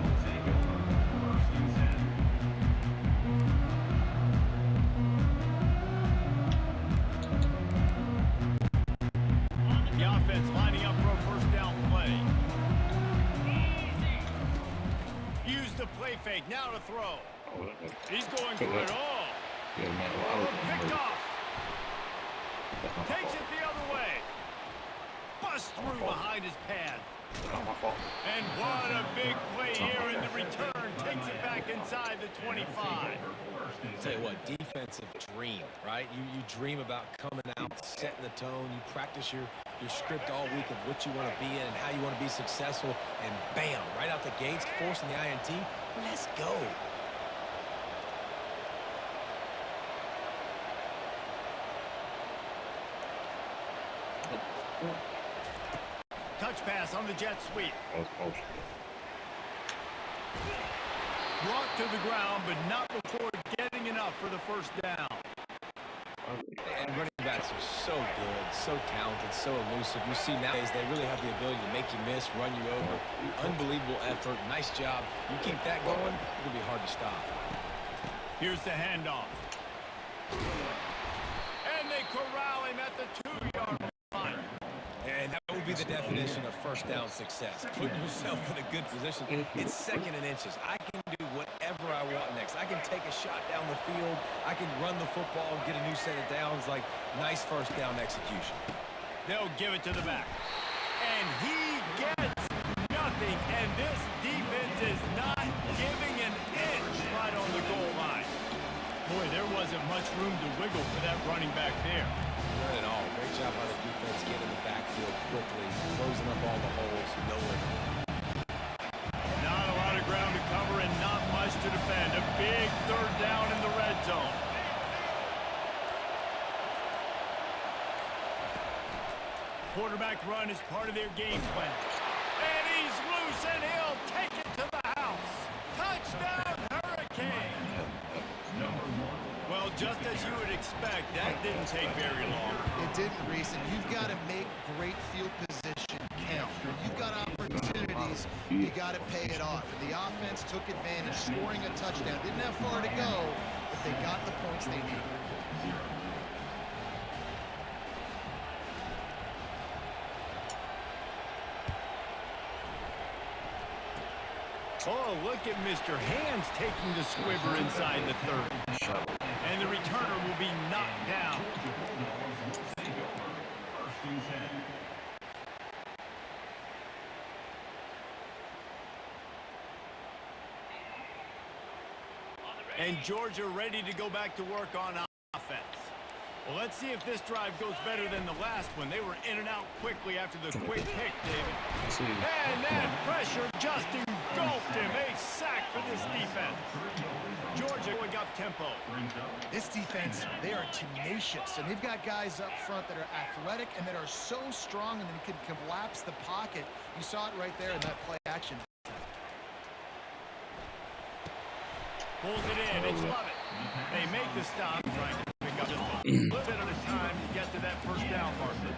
The offense lining up for a first down play. Use the play fake. Now to throw. He's going for it all. Picked off. Takes it the other way. Busts through behind his pad. And what a big play here in the return. Takes it back inside the 25. Tell you what, defensive dream, right? You dream about coming out, setting the tone. You practice your script all week of what you want to be in and how you want to be successful. And bam, right out the gates, forcing the INT. Let's go. Touch pass on the jet sweep. Brought to the ground, but not before getting enough for the first down. And running backs are so good, so talented, so elusive. You see nowadays they really have the ability to make you miss, run you over. Unbelievable effort. Nice job. You keep that going, it'll be hard to stop. Here's the handoff. And they corral him at the 2-yard line. And that would be the definition of first down success. Putting yourself in a good position. It's second and inches. I can do whatever I want next. I can take a shot down the field. I can run the football and get a new set of downs. Like, nice first down execution. They'll give it to the back. And he gets nothing. And this defense is not giving an inch right on the goal line. room to wiggle for that running back there. Not at all. Great job by the defense getting in the backfield quickly, closing up all the holes, knowing. Not a lot of ground to cover and not much to defend. A big third down in the red zone. Quarterback run is part of their game plan. And he's loose, and he'll take it to the house. Touchdown, Hurricane! Well, just as you would expect, that didn't take very long. It didn't, Reese, and you've got to make great field position count. When you've got opportunities, you got to pay it off. And the offense took advantage, scoring a touchdown. Didn't have far to go, but they got the points they needed. Oh, look at Mr. Hands taking the squibber inside the 30. And the returner will be knocked down. And Georgia ready to go back to work on offense. Well, let's see if this drive goes better than the last one. They were in and out quickly after the quick pick, David. And that pressure just engulfed him. A sack for this defense. Georgia going up tempo. This defense, they are tenacious, and they've got guys up front that are athletic and that are so strong and they can collapse the pocket. You saw it right there in that play action. Pulls it in. It's Lovett. They make the stop, trying to pick up just a little bit at a time to get to that first down marker.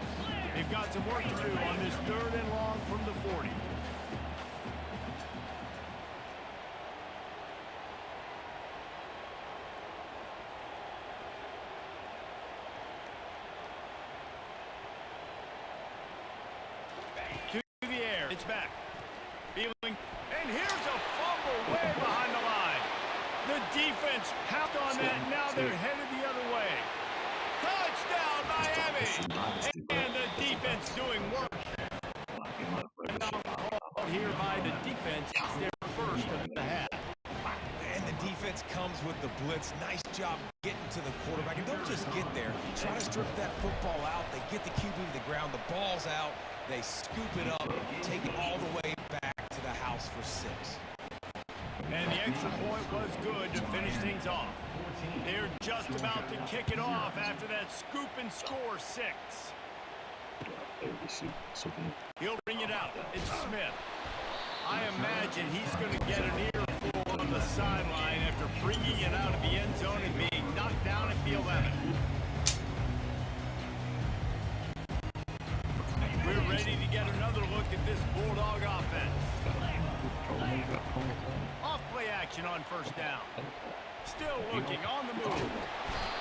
They've got some work to do on this 3rd and long from the 40. To the air. It's back. Feeling. And here's a fumble way behind the line. The defense pounded on that. Now they're headed the other way. Touchdown, Miami! And the defense doing work. Called here by the defense. It's their first of the half. And the defense comes with the blitz. Nice job getting to the quarterback. And don't just get there. Try to strip that football out. They get the QB to the ground. The ball's out. They scoop it up, take it all the way back to the house for 6. And the extra point was good to finish things off. They're just about to kick it off after that scoop and score 6. He'll bring it out. It's Smith. I imagine he's going to get an earful on the sideline after bringing it out of the end zone and being knocked down at the 11. We're ready to get another look at this Bulldog offense. Off play action on first down. Still looking on the move.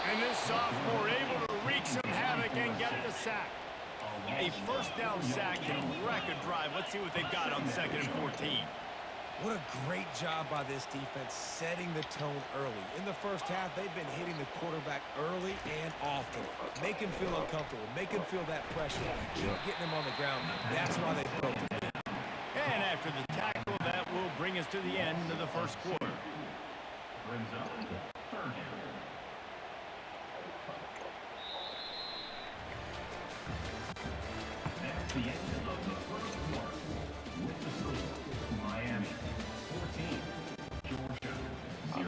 And this sophomore able to wreak some havoc and get the sack. A first down sack can wreck a drive. Let's see what they've got on 2nd and 14. What a great job by this defense setting the tone early. In the first half, they've been hitting the quarterback early and often. Make him feel uncomfortable. Make him feel that pressure. Keep getting him on the ground. That's why they broke it down. And after the tackle, that will bring us to the end of the first quarter. Brings up 3rd down. That's the end of the first quarter. With the score, Miami 14, Georgia 0.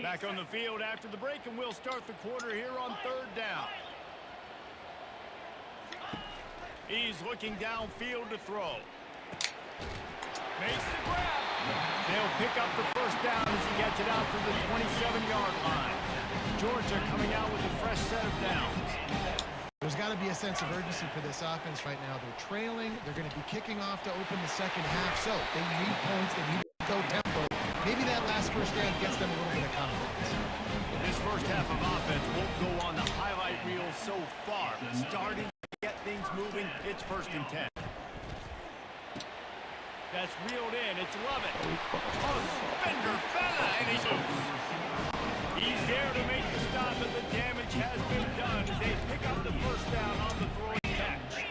Back on the field after the break, and we'll start the quarter here on 3rd down. He's looking downfield to throw. Makes the grab. They'll pick up the first down as he gets it out to the 27-yard line. Georgia coming out with a fresh set of downs. There's got to be a sense of urgency for this offense right now. They're trailing. They're going to be kicking off to open the second half. So they need points. They need to go tempo. Maybe that last first down gets them a little bit of confidence. This first half of offense won't go on the highlight reel so far. Starting to get things moving. It's 1st and 10. That's reeled in. It's Lovett. Oh, Spender fella, and he's loose. He's there to make the stop, but the damage has been done as they pick up the first down on the throwing catch.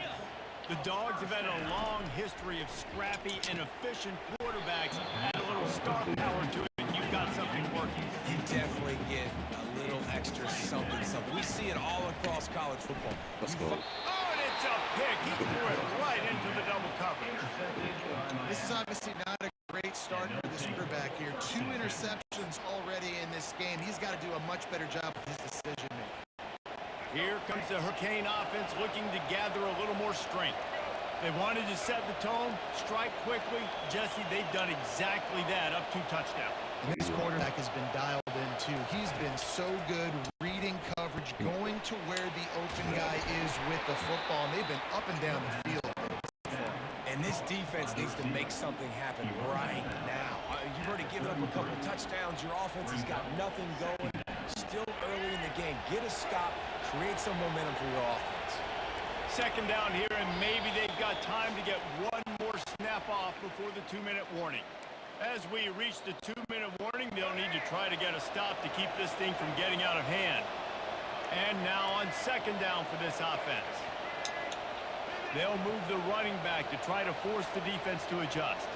The Dogs snappy and efficient quarterbacks add a little star power to it, and you've got something working. You definitely get a little extra something. We see it all across college football. Let's go. Oh, and it's a pick. He threw it right into the double coverage. This is obviously not a great start for this quarterback here. 2 interceptions already in this game. He's got to do a much better job with his decision-making. Here comes the Hurricane offense looking to gather a little more strength. They wanted to set the tone, strike quickly. Jesse, they've done exactly that, up 2 touchdowns. And this quarterback has been dialed in, too. He's been so good reading coverage, going to where the open guy is with the football, and they've been up and down the field. And this defense needs to make something happen right now. You've already given up a couple touchdowns. Your offense has got nothing going. Still early in the game. Get a stop. Create some momentum for your offense. Second down here, and maybe they've got time to get one more snap off before the 2-minute warning. As we reach the 2-minute warning, they'll need to try to get a stop to keep this thing from getting out of hand. And now on second down for this offense. They'll move the running back to try to force the defense to adjust.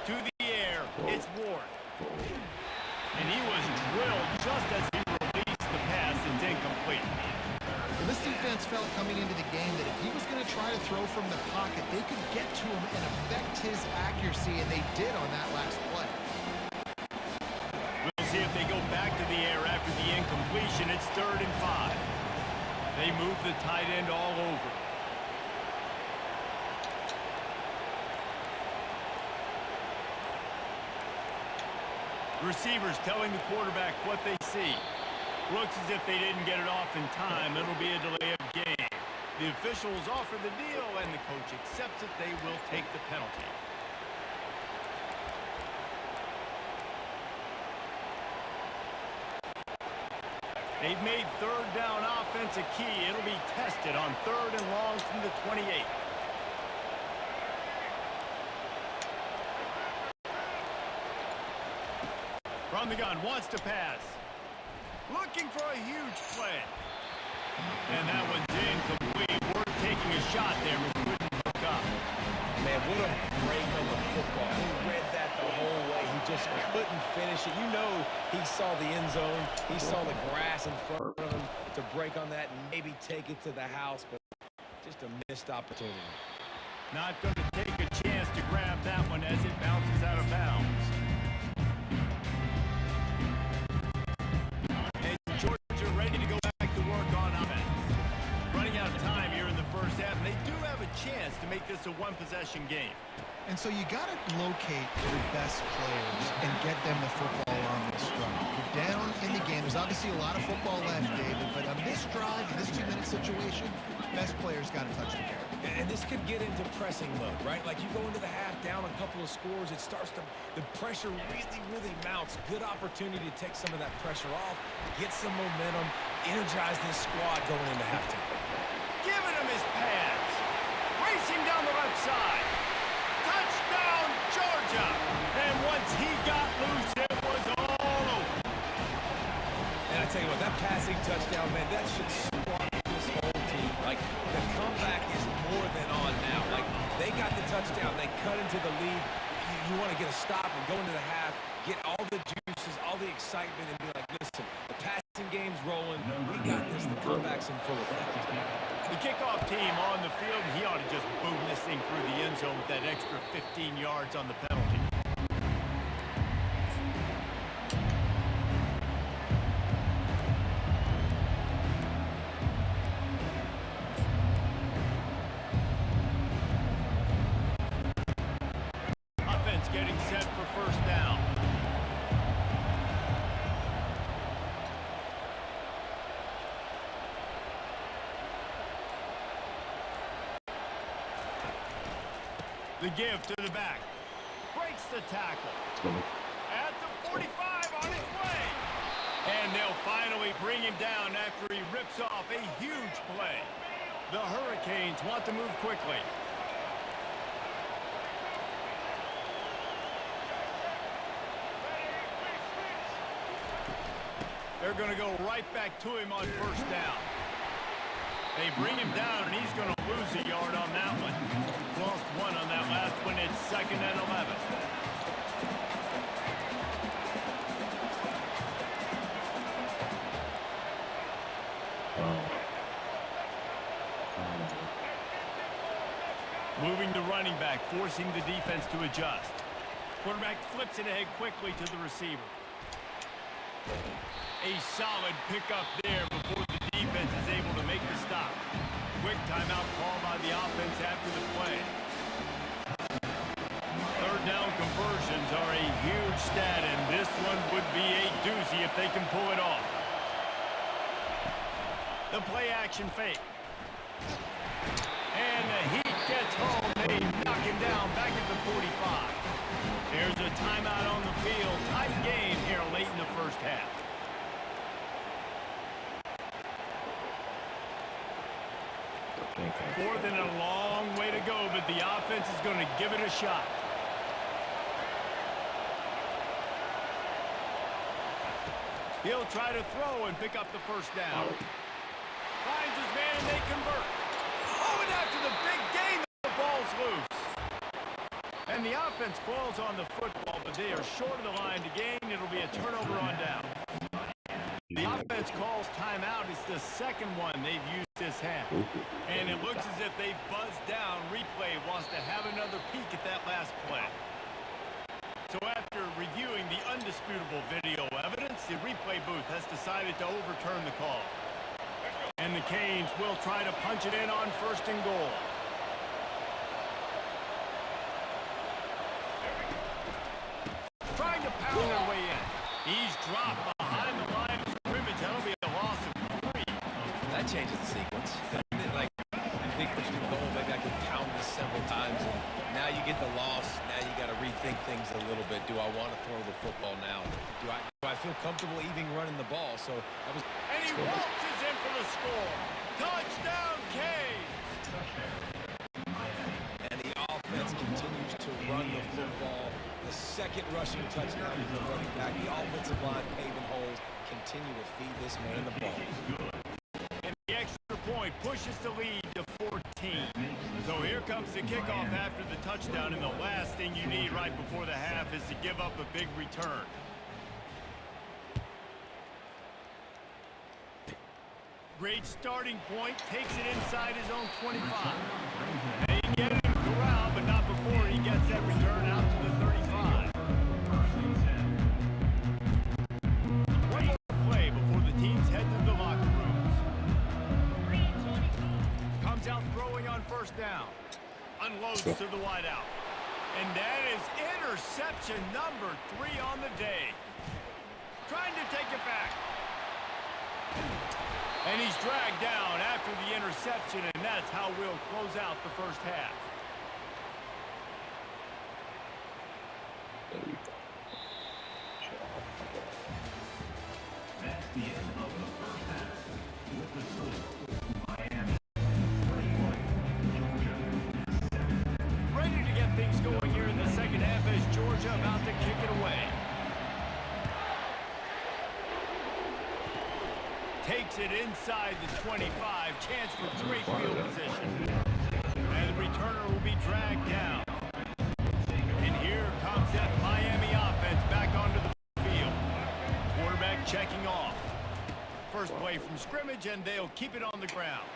To the air, it's Ward. And he was drilled just as he released the pass. It's incomplete. Well, this defense felt coming into the game that if he was going to try to throw from the pocket, they could get to him and affect his accuracy, and they did on that last play. We'll see if they go back to the air after the incompletion. It's 3rd and 5. They move the tight end all over. Receivers telling the quarterback what they see. Looks as if they didn't get it off in time. It'll be a delay of game. The officials offer the deal, and the coach accepts it. They will take the penalty. They've made 3rd down offense a key. It'll be tested on 3rd and long from the 28. From the gun, wants to pass. Looking for a huge play. And that one's incomplete. Worth taking a shot there, but couldn't hook up. Man, what a break on the football. He read that the whole way. He just couldn't finish it. You know he saw the end zone. He saw the grass in front of him to break on that and maybe take it to the house, but just a missed opportunity. Not going to take a chance to grab that one as it bounces out of bounds. And Georgia ready to go back to work on offense. Running out of time here in the first half, and they do have a chance to make this a one-possession game. And so you got to locate your best players and get them the football on this drive. You're down in the game. There's obviously a lot of football left, David, but on this drive, in this 2-minute situation, best players got to touch the ball. And this could get into pressing mode, right? Like you go into the half down a couple of scores, it starts to, the pressure really mounts. Good opportunity to take some of that pressure off, get some momentum, energize this squad going into halftime. Giving him his pads. Racing down the left side. Touchdown, Georgia. And once he got loose, it was all over. And I tell you what, that passing touchdown, man, that should spark this whole team. Like, the comeback is more than on now. Like, they got the touchdown. They cut into the lead. You want to get a stop and go into the half, get all the juices, all the excitement, and be like, listen, the passing game's rolling. We got this. The comeback's in full effect. The kickoff team on the field, and he ought to just boom this thing through the end zone with that extra 15 yards on the penalty. Offense getting set for first down. The give to the back. Breaks the tackle. At the 45 on his way. And they'll finally bring him down after he rips off a huge play. The Hurricanes want to move quickly. They're going to go right back to him on first down. They bring him down, and he's going to lose a yard on that one. Lost one on that last one. It's 2nd and 11. Moving to running back, forcing the defense to adjust. Quarterback flips it ahead quickly to the receiver. A solid pickup there before the defense is able to make the stop. Quick timeout call by the offense after the play. 3rd down conversions are a huge stat, and this one would be a doozy if they can pull it off. The play action fake. And the Heat gets home. They knock him down back at the 45. There's a timeout on the field. Tight game here late in the first half. Fourth and a long way to go, but the offense is going to give it a shot. He'll try to throw and pick up the first down. Finds his man and they convert. Oh, and after the big gain, the ball's loose. And the offense falls on the football, but they are short of the line to gain. It'll be a turnover on down. The offense calls timeout. It's the 2nd one they've used this half. And it looks as if they've buzzed down. Replay wants to have another peek at that last play. So after reviewing the undisputable video evidence, the replay booth has decided to overturn the call. And the Canes will try to punch it in on 1st and goal. Trying to pound their way in. He's dropped behind the line of scrimmage. That'll be a loss of 3. That changes the sequence. Like, you think first and goal, maybe I could pound this several times, and now you get the loss. Now you got to rethink things a little bit. Do I want to throw the football now? Do I feel comfortable even running the ball? So that was. And he waltzes in for the score. Touchdown, Canes! And the offense continues to run the football. The 2nd rushing touchdown from the running back. The offensive line paving holes. Continue to feed this man the ball. And the extra point pushes the lead to 14. So here comes the kickoff after the touchdown, and the last thing you need right before the half is to give up a big return. Great starting point, takes it inside his own 25. They get him corral, but not before he gets that return out to the 35. One more play before the teams head to the locker rooms. Comes out throwing on 1st down. Unloads to the wideout. And that is interception number 3 on the day. Trying to take it back. And he's dragged down after the interception, and that's how we'll close out the first half. That's the end of the first half. With the score, Miami 21, Georgia 7. Ready to get things going here in the second half as Georgia about to kick it away. Takes it inside the 25. Chance for great field position. And the returner will be dragged down. And here comes that Miami offense back onto the field. Quarterback checking off. First play from scrimmage, and they'll keep it on the ground.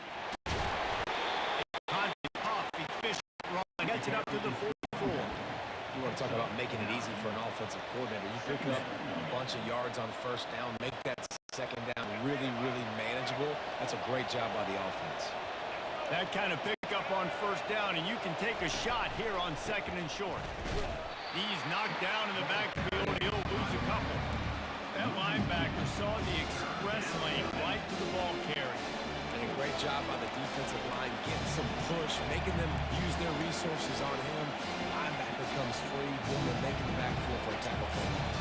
Coffee, fish, run, gets it up to the 44. You want to talk about making it easy for an offensive coordinator. You pick up a bunch of yards on 1st down, make that 2nd down really, really manageable. That's a great job by the offense. That kind of pickup on 1st down, and you can take a shot here on 2nd and short. He's knocked down in the backfield. He'll lose a couple. That linebacker saw the express lane right to the ball carrier. And a great job by the defensive line, getting some push, making them use their resources on him. Linebacker comes free, then they're making the backfield for a tackle for loss.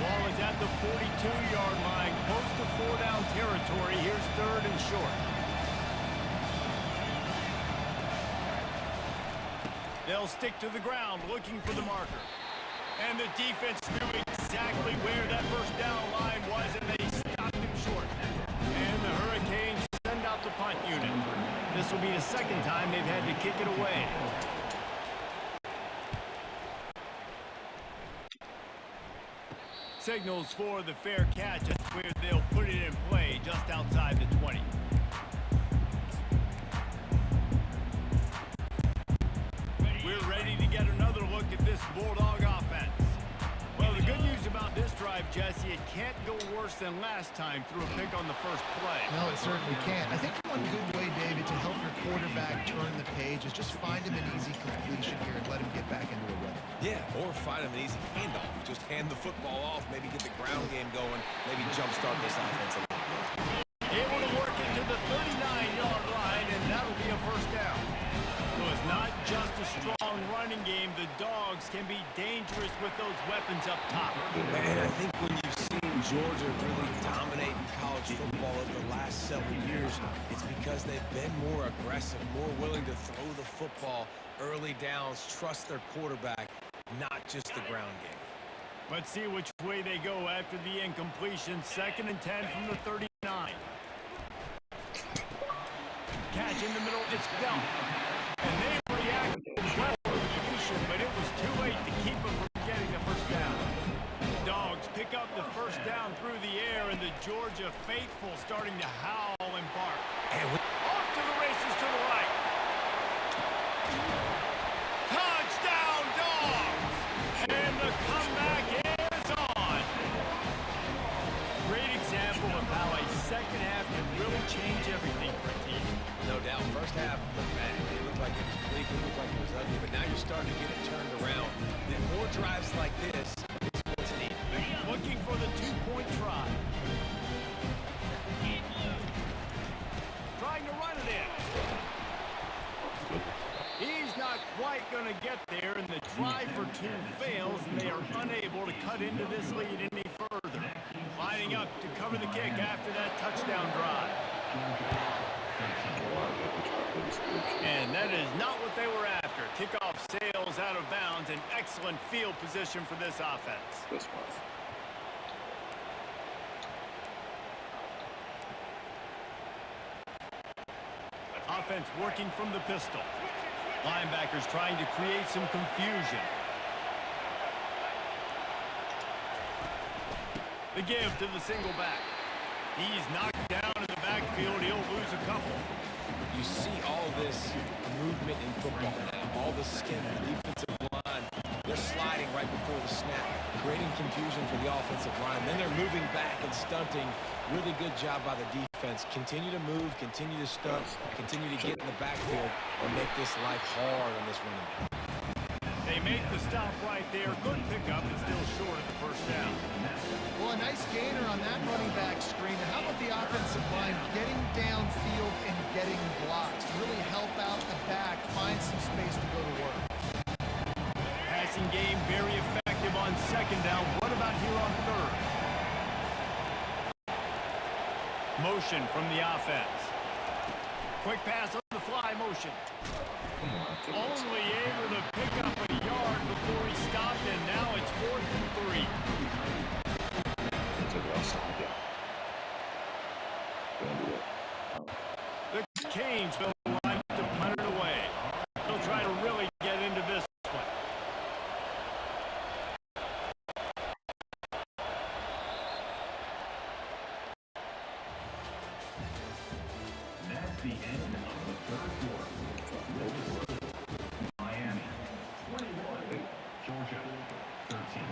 Ball is at the 42-yard line, close to 4-down territory. Here's 3rd and short. They'll stick to the ground, looking for the marker. And the defense knew exactly where that 1st down line was, and they stopped him short. This will be the second time they've had to kick it away. Signals for the fair catch. That's where they'll put it in play just outside the 20. We're ready to get another look at this Bulldog offense. Well, the good news about this drive, Jesse, it can't go worse than last time through a pick on the first play. No, it certainly can't. I think one good way, David, to help your quarterback turn the page is just find him an easy completion here and let him get back into a rhythm. Yeah, or find him an easy handoff. Just hand the football off, maybe get the ground game going, maybe jumpstart this offense a little bit. Able to work into the 39-yard line, and that'll be a first down. So it's not just a strong running game. The Dogs can be dangerous with those weapons up top. And I think when you've seen Georgia really dominate in college football over the last several years, it's because they've been more aggressive, more willing to throw the football early downs, trust their quarterback, not just the ground game. Let's see which way they go after the incompletion. 2nd and 10 from the 39. Catch in the middle, it's Bell. And they reacted well to the issue, but it was too late to keep them from getting the first down. Dogs pick up the first down through the air, and the Georgia faithful starting to howl and bark. Off to the races to the right. Touchdown, Dogs! And the comeback is on. Great example of how a second half can really change everything for a team. No doubt, first half looked bad. It looked like it was bleak, it looked like it was ugly, but now you're starting to get it turned around. Then more drives like this is what's needed. Looking for the 2-point try. Trying to run it in. He's not quite going to get there, and the try for 2 fails, and they are unable to cut into this lead any further. Lining up to cover the kick after that touchdown drive. And that is not what they were after. Kickoff sails out of bounds, and excellent field position for this offense. That's fine. Offense working from the pistol. Linebackers trying to create some confusion. The give to the single back. He's knocked down in the backfield. He'll lose a couple. You see all this movement in football now. All the skin, the defensive line. They're sliding right before the snap, creating confusion for the offensive line. Then they're moving back and stunting. Really good job by the defense. Continue to move, continue to stunt, continue to get in the backfield and make this life hard on this running back. They make the stop right there. Good pickup, but still short of the first down. Well, a nice gainer on that running back screen. And how about the offensive line getting downfield and getting blocked? Really help out the back, find some space to go to work. Passing game very effective on 2nd down. What about here on 3rd? Motion from the offense. Quick pass on the fly motion. Only able to pick up a yard before he stopped, and now it's 4th and 3. The Canes will line up to punt it away. They'll try to really get into this one. That's the end of the 3rd quarter. Miami 21, Georgia 13.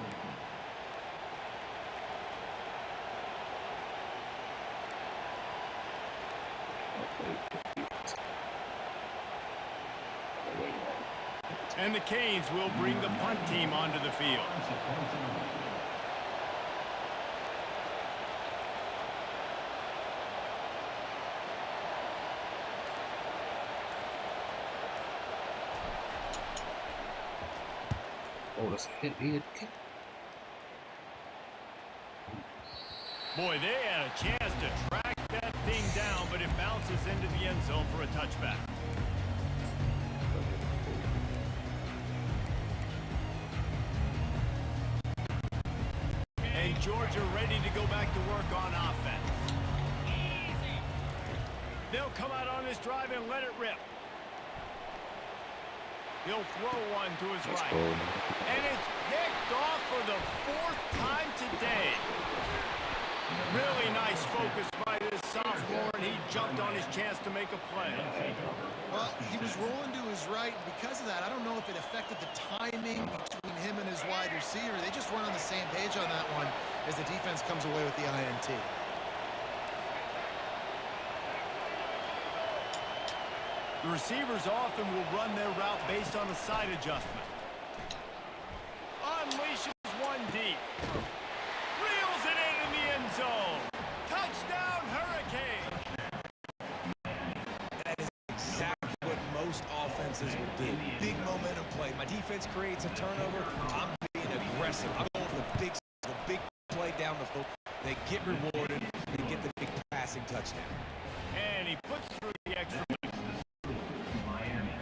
And the Canes will bring the punt team onto the field. Oh, that's a hit. Boy, they had a chance to track that thing down, but it bounces into the end zone for a touchback. And Georgia ready to go back to work on offense. They'll come out on this drive and let it rip. He'll throw one to his right. And it's picked off for the 4th time today. Really nice focus by this sophomore, and he jumped on his chance to make a play. Well, he was rolling to his right, and because of that, I don't know if it affected the timing between him and his wide receiver. They just weren't on the same page on that one as the defense comes away with the INT. The receivers often will run their route based on a side adjustment. Unleashes one deep. Reels it in the end zone. Touchdown, Hurricane. That is exactly what most offenses will do. Big momentum play. My defense creates a turnover. I'm being aggressive. I'm going for the big play down the field. They get rewarded. They get the big passing touchdown. And he puts through the extra. Miami.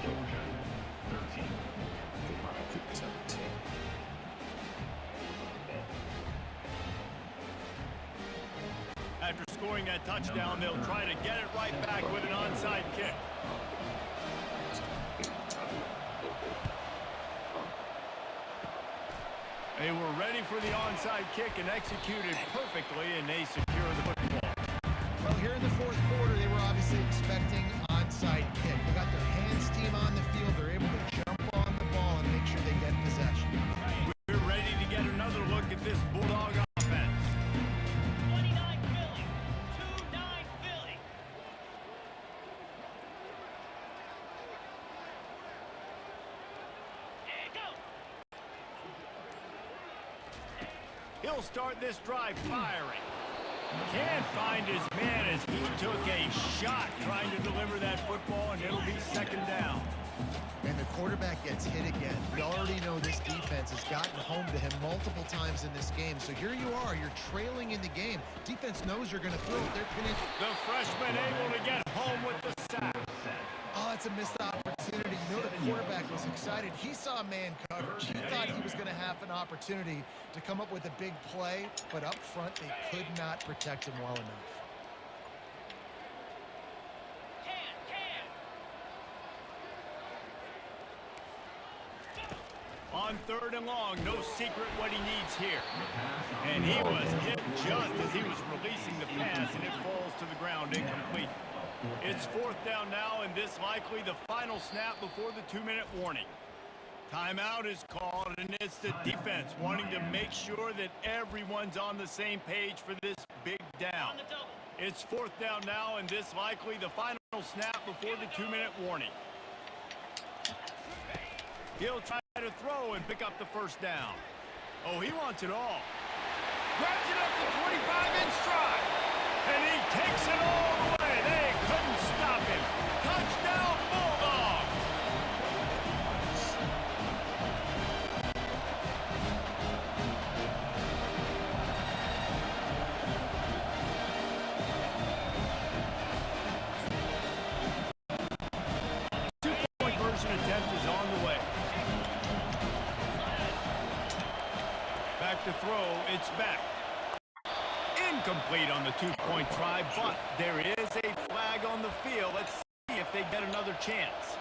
Georgia. 13. 17. After scoring that touchdown, they'll try to get it right back with an onside kick. They were ready for the onside kick and executed perfectly, and they secure the football. Well, here in the 4th quarter, they were obviously expecting onside kick. They got their hands team on the field. They're able to jump on the ball and make sure they get possession. We're ready to get another look at this Bulldog offense. 29 Philly. 2-9 Philly. And go. He'll start this drive firing. Can't find his man as he took a shot trying to deliver that football, and it'll be 2nd down. And the quarterback gets hit again. We already know this defense has gotten home to him multiple times in this game. So here you are, you're trailing in the game. Defense knows you're going to throw it. They're pinning. The freshman able to get home with the sack. Oh, it's a missed opportunity. You know the quarterback was excited. He saw man coverage. He thought he was going to have an opportunity to come up with a big play, but up front they could not protect him well enough. On 3rd and long, no secret what he needs here. And he was hit just as he was releasing the pass, and it falls to the ground incomplete. It's 4th down now, and this likely the final snap before the 2-minute warning. Timeout is called, and it's the defense wanting to make sure that everyone's on the same page for this big down. It's 4th down now, and this likely the final snap before the 2-minute warning. He'll try to throw and pick up the 1st down. Oh, he wants it all. Grabs it up the 25 in stride. And he takes it all the way. They couldn't stop him. Touchdown, Bulldogs. Two-point conversion attempt is on the way. Back to throw, it's back. Incomplete on the 2-point try, but there is a flag on the field. Let's see if they get another chance.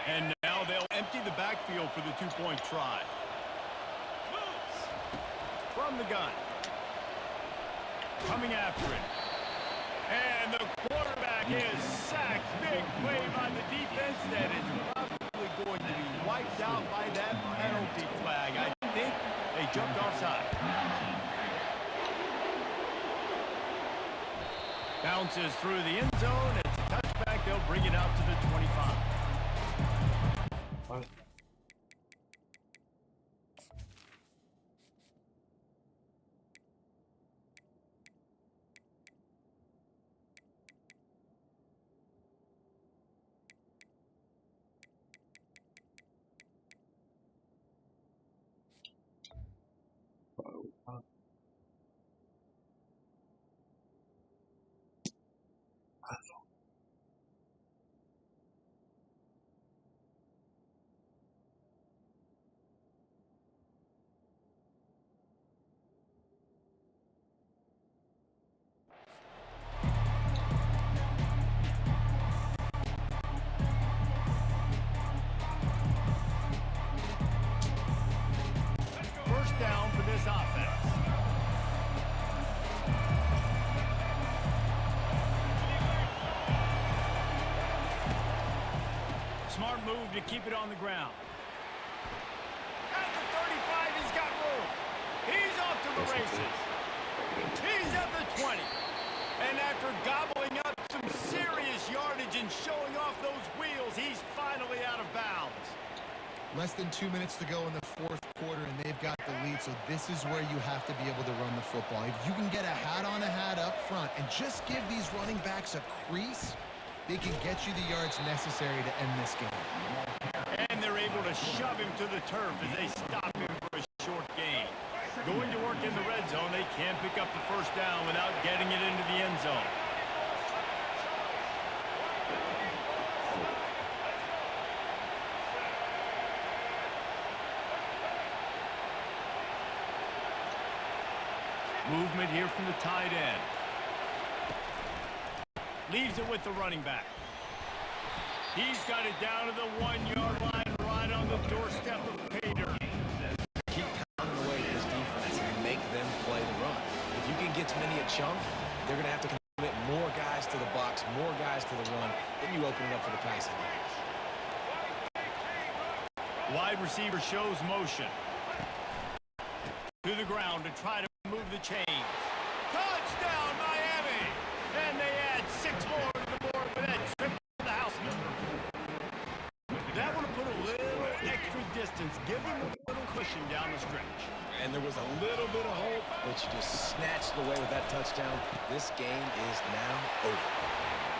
And now they'll empty the backfield for the 2-point try. From the gun. Coming after it. And the quarterback is sacked. Big play by the defense that is probably going to be wiped out by that penalty flag. I think they jumped offside. Bounces through the end zone. It's a touchback. They'll bring it out to the 25. What? Smart move to keep it on the ground. At the 35, he's got room. He's off to the races. He's at the 20. And after gobbling up some serious yardage and showing off those wheels, he's finally out of bounds. Less than 2 minutes to go in the fourth quarter, and they've got the lead, so this is where you have to be able to run the football. If you can get a hat on a hat up front and just give these running backs a crease, they can get you the yards necessary to end this game. And they're able to shove him to the turf as they stop him for a short gain. Going to work in the red zone, they can't pick up the first down without getting it into the end zone. Movement here from the tight end. Leaves it with the running back. He's got it down to the 1-yard line right on the doorstep of Pater. Keep pounding away at this defense and make them play the run. If you can get to many a chunk, they're going to have to commit more guys to the box, more guys to the run, then you open it up for the passing game. Wide receiver shows motion. To the ground to try to move the chains. Touchdown, Miami! And they add 6 more to the board with that trip to the house. That would have put a little extra distance, give them a little cushion down the stretch. And there was a little bit of hope, but you just snatched away with that touchdown. This game is now over.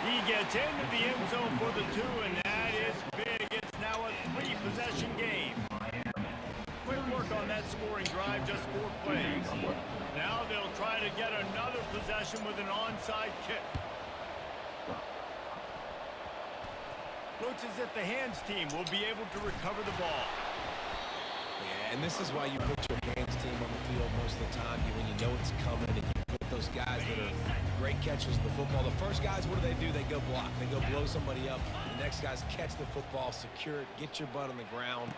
He gets into the end zone for the 2, and that is big. It's now a 3-possession game. Quick work on that scoring drive, just 4 plays. Now they'll try to get another possession with an onside kick. Looks as if the hands team will be able to recover the ball. Yeah, and this is why you put your hands team on the field most of the time when you know it's coming, and you put those guys that are great catchers of the football. The first guys, what do? They go block. They go blow somebody up. The next guys catch the football, secure it, get your butt on the ground.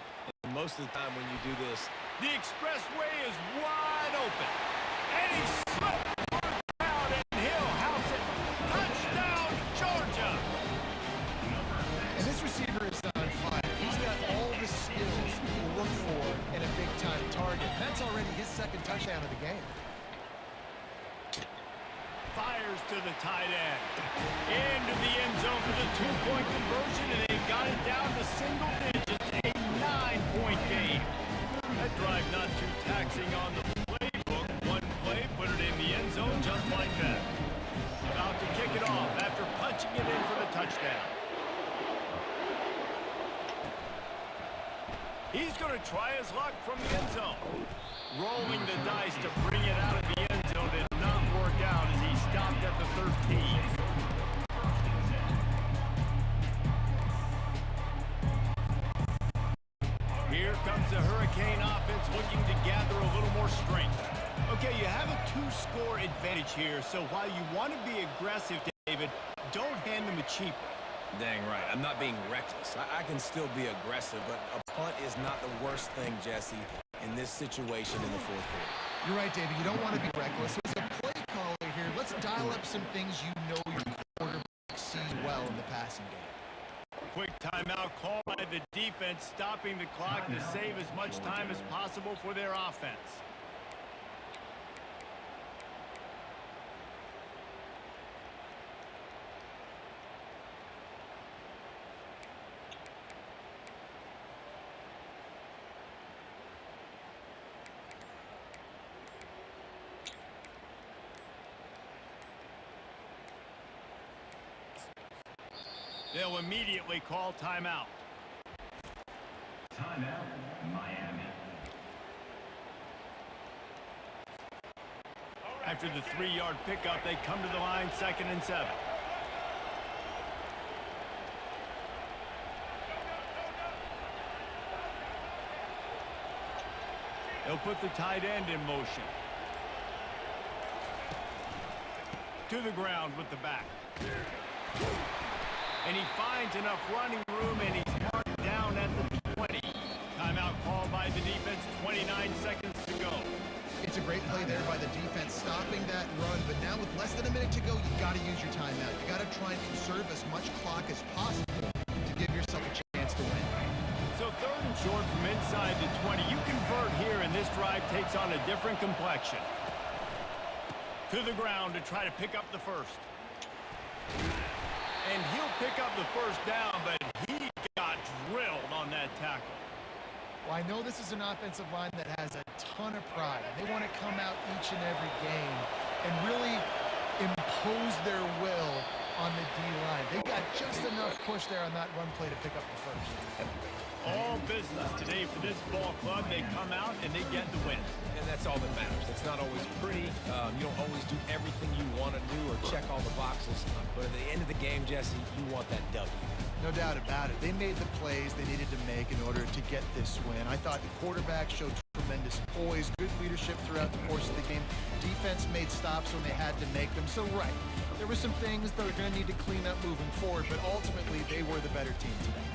And most of the time when you do this, the expressway is wide open. And he slipped for the crowd, and he'll house it. Touchdown, Georgia! And this receiver is on fire. He's got all the skills you look for in a big-time target. That's already his 2nd touchdown of the game. Fires to the tight end. Into the end zone for the 2-point conversion, and they've got it down to single digits. A 9-point game. That drive not too taxing on the playbook. One play, put it in the end zone just like that. About to kick it off after punching it in for the touchdown. He's going to try his luck from the end zone. Rolling the dice to bring it out of the end zone did not work out as he stopped at the 13. Here comes the Hurricane offense looking to gather a little more strength. Okay, you have a 2-score advantage here, so while you want to be aggressive, David, don't hand them a cheap one. dang right, I'm not being reckless. I can still be aggressive, but a punt is not the worst thing, Jesse, in this situation in the fourth quarter. You're right, David. You don't want to be reckless. As a play caller here, let's dial up some things you know your quarterback sees well in the passing game. Quick timeout call by the defense, stopping the clock to save as much time as possible for their offense. They'll immediately call timeout. Timeout, Miami. After the 3-yard pickup, they come to the line, 2nd and 7. They'll put the tight end in motion. To the ground with the back. And he finds enough running room, and he's marked down at the 20. Timeout called by the defense, 29 seconds to go. It's a great play there by the defense, stopping that run. But now with less than a minute to go, you've got to use your timeout. You've got to try and conserve as much clock as possible to give yourself a chance to short from inside the 20. You convert here, and this drive takes on a different complexion. To the ground to try to pick up the first. And he'll pick up the first down, but he got drilled on that tackle. Well, I know this is an offensive line that has a ton of pride. They want to come out each and every game and really impose their will on the D-line. They got just enough push there on that run play to pick up the first. All business today for this ball club. They come out and they get the win. And that's all that matters. It's not always pretty. You don't always do everything you want to do or check all the boxes. But at the end of the game, Jesse, you want that W. No doubt about it. They made the plays they needed to make in order to get this win. I thought the quarterback showed tremendous poise, good leadership throughout the course of the game. Defense made stops when they had to make them. So, right, there were some things that are going to need to clean up moving forward, but ultimately they were the better team today.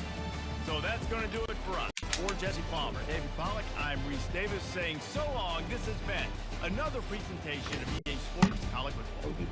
So that's going to do it for us. For Jesse Palmer, David Pollack, I'm Reese Davis saying so long. This has been another presentation of EA Sports College Football.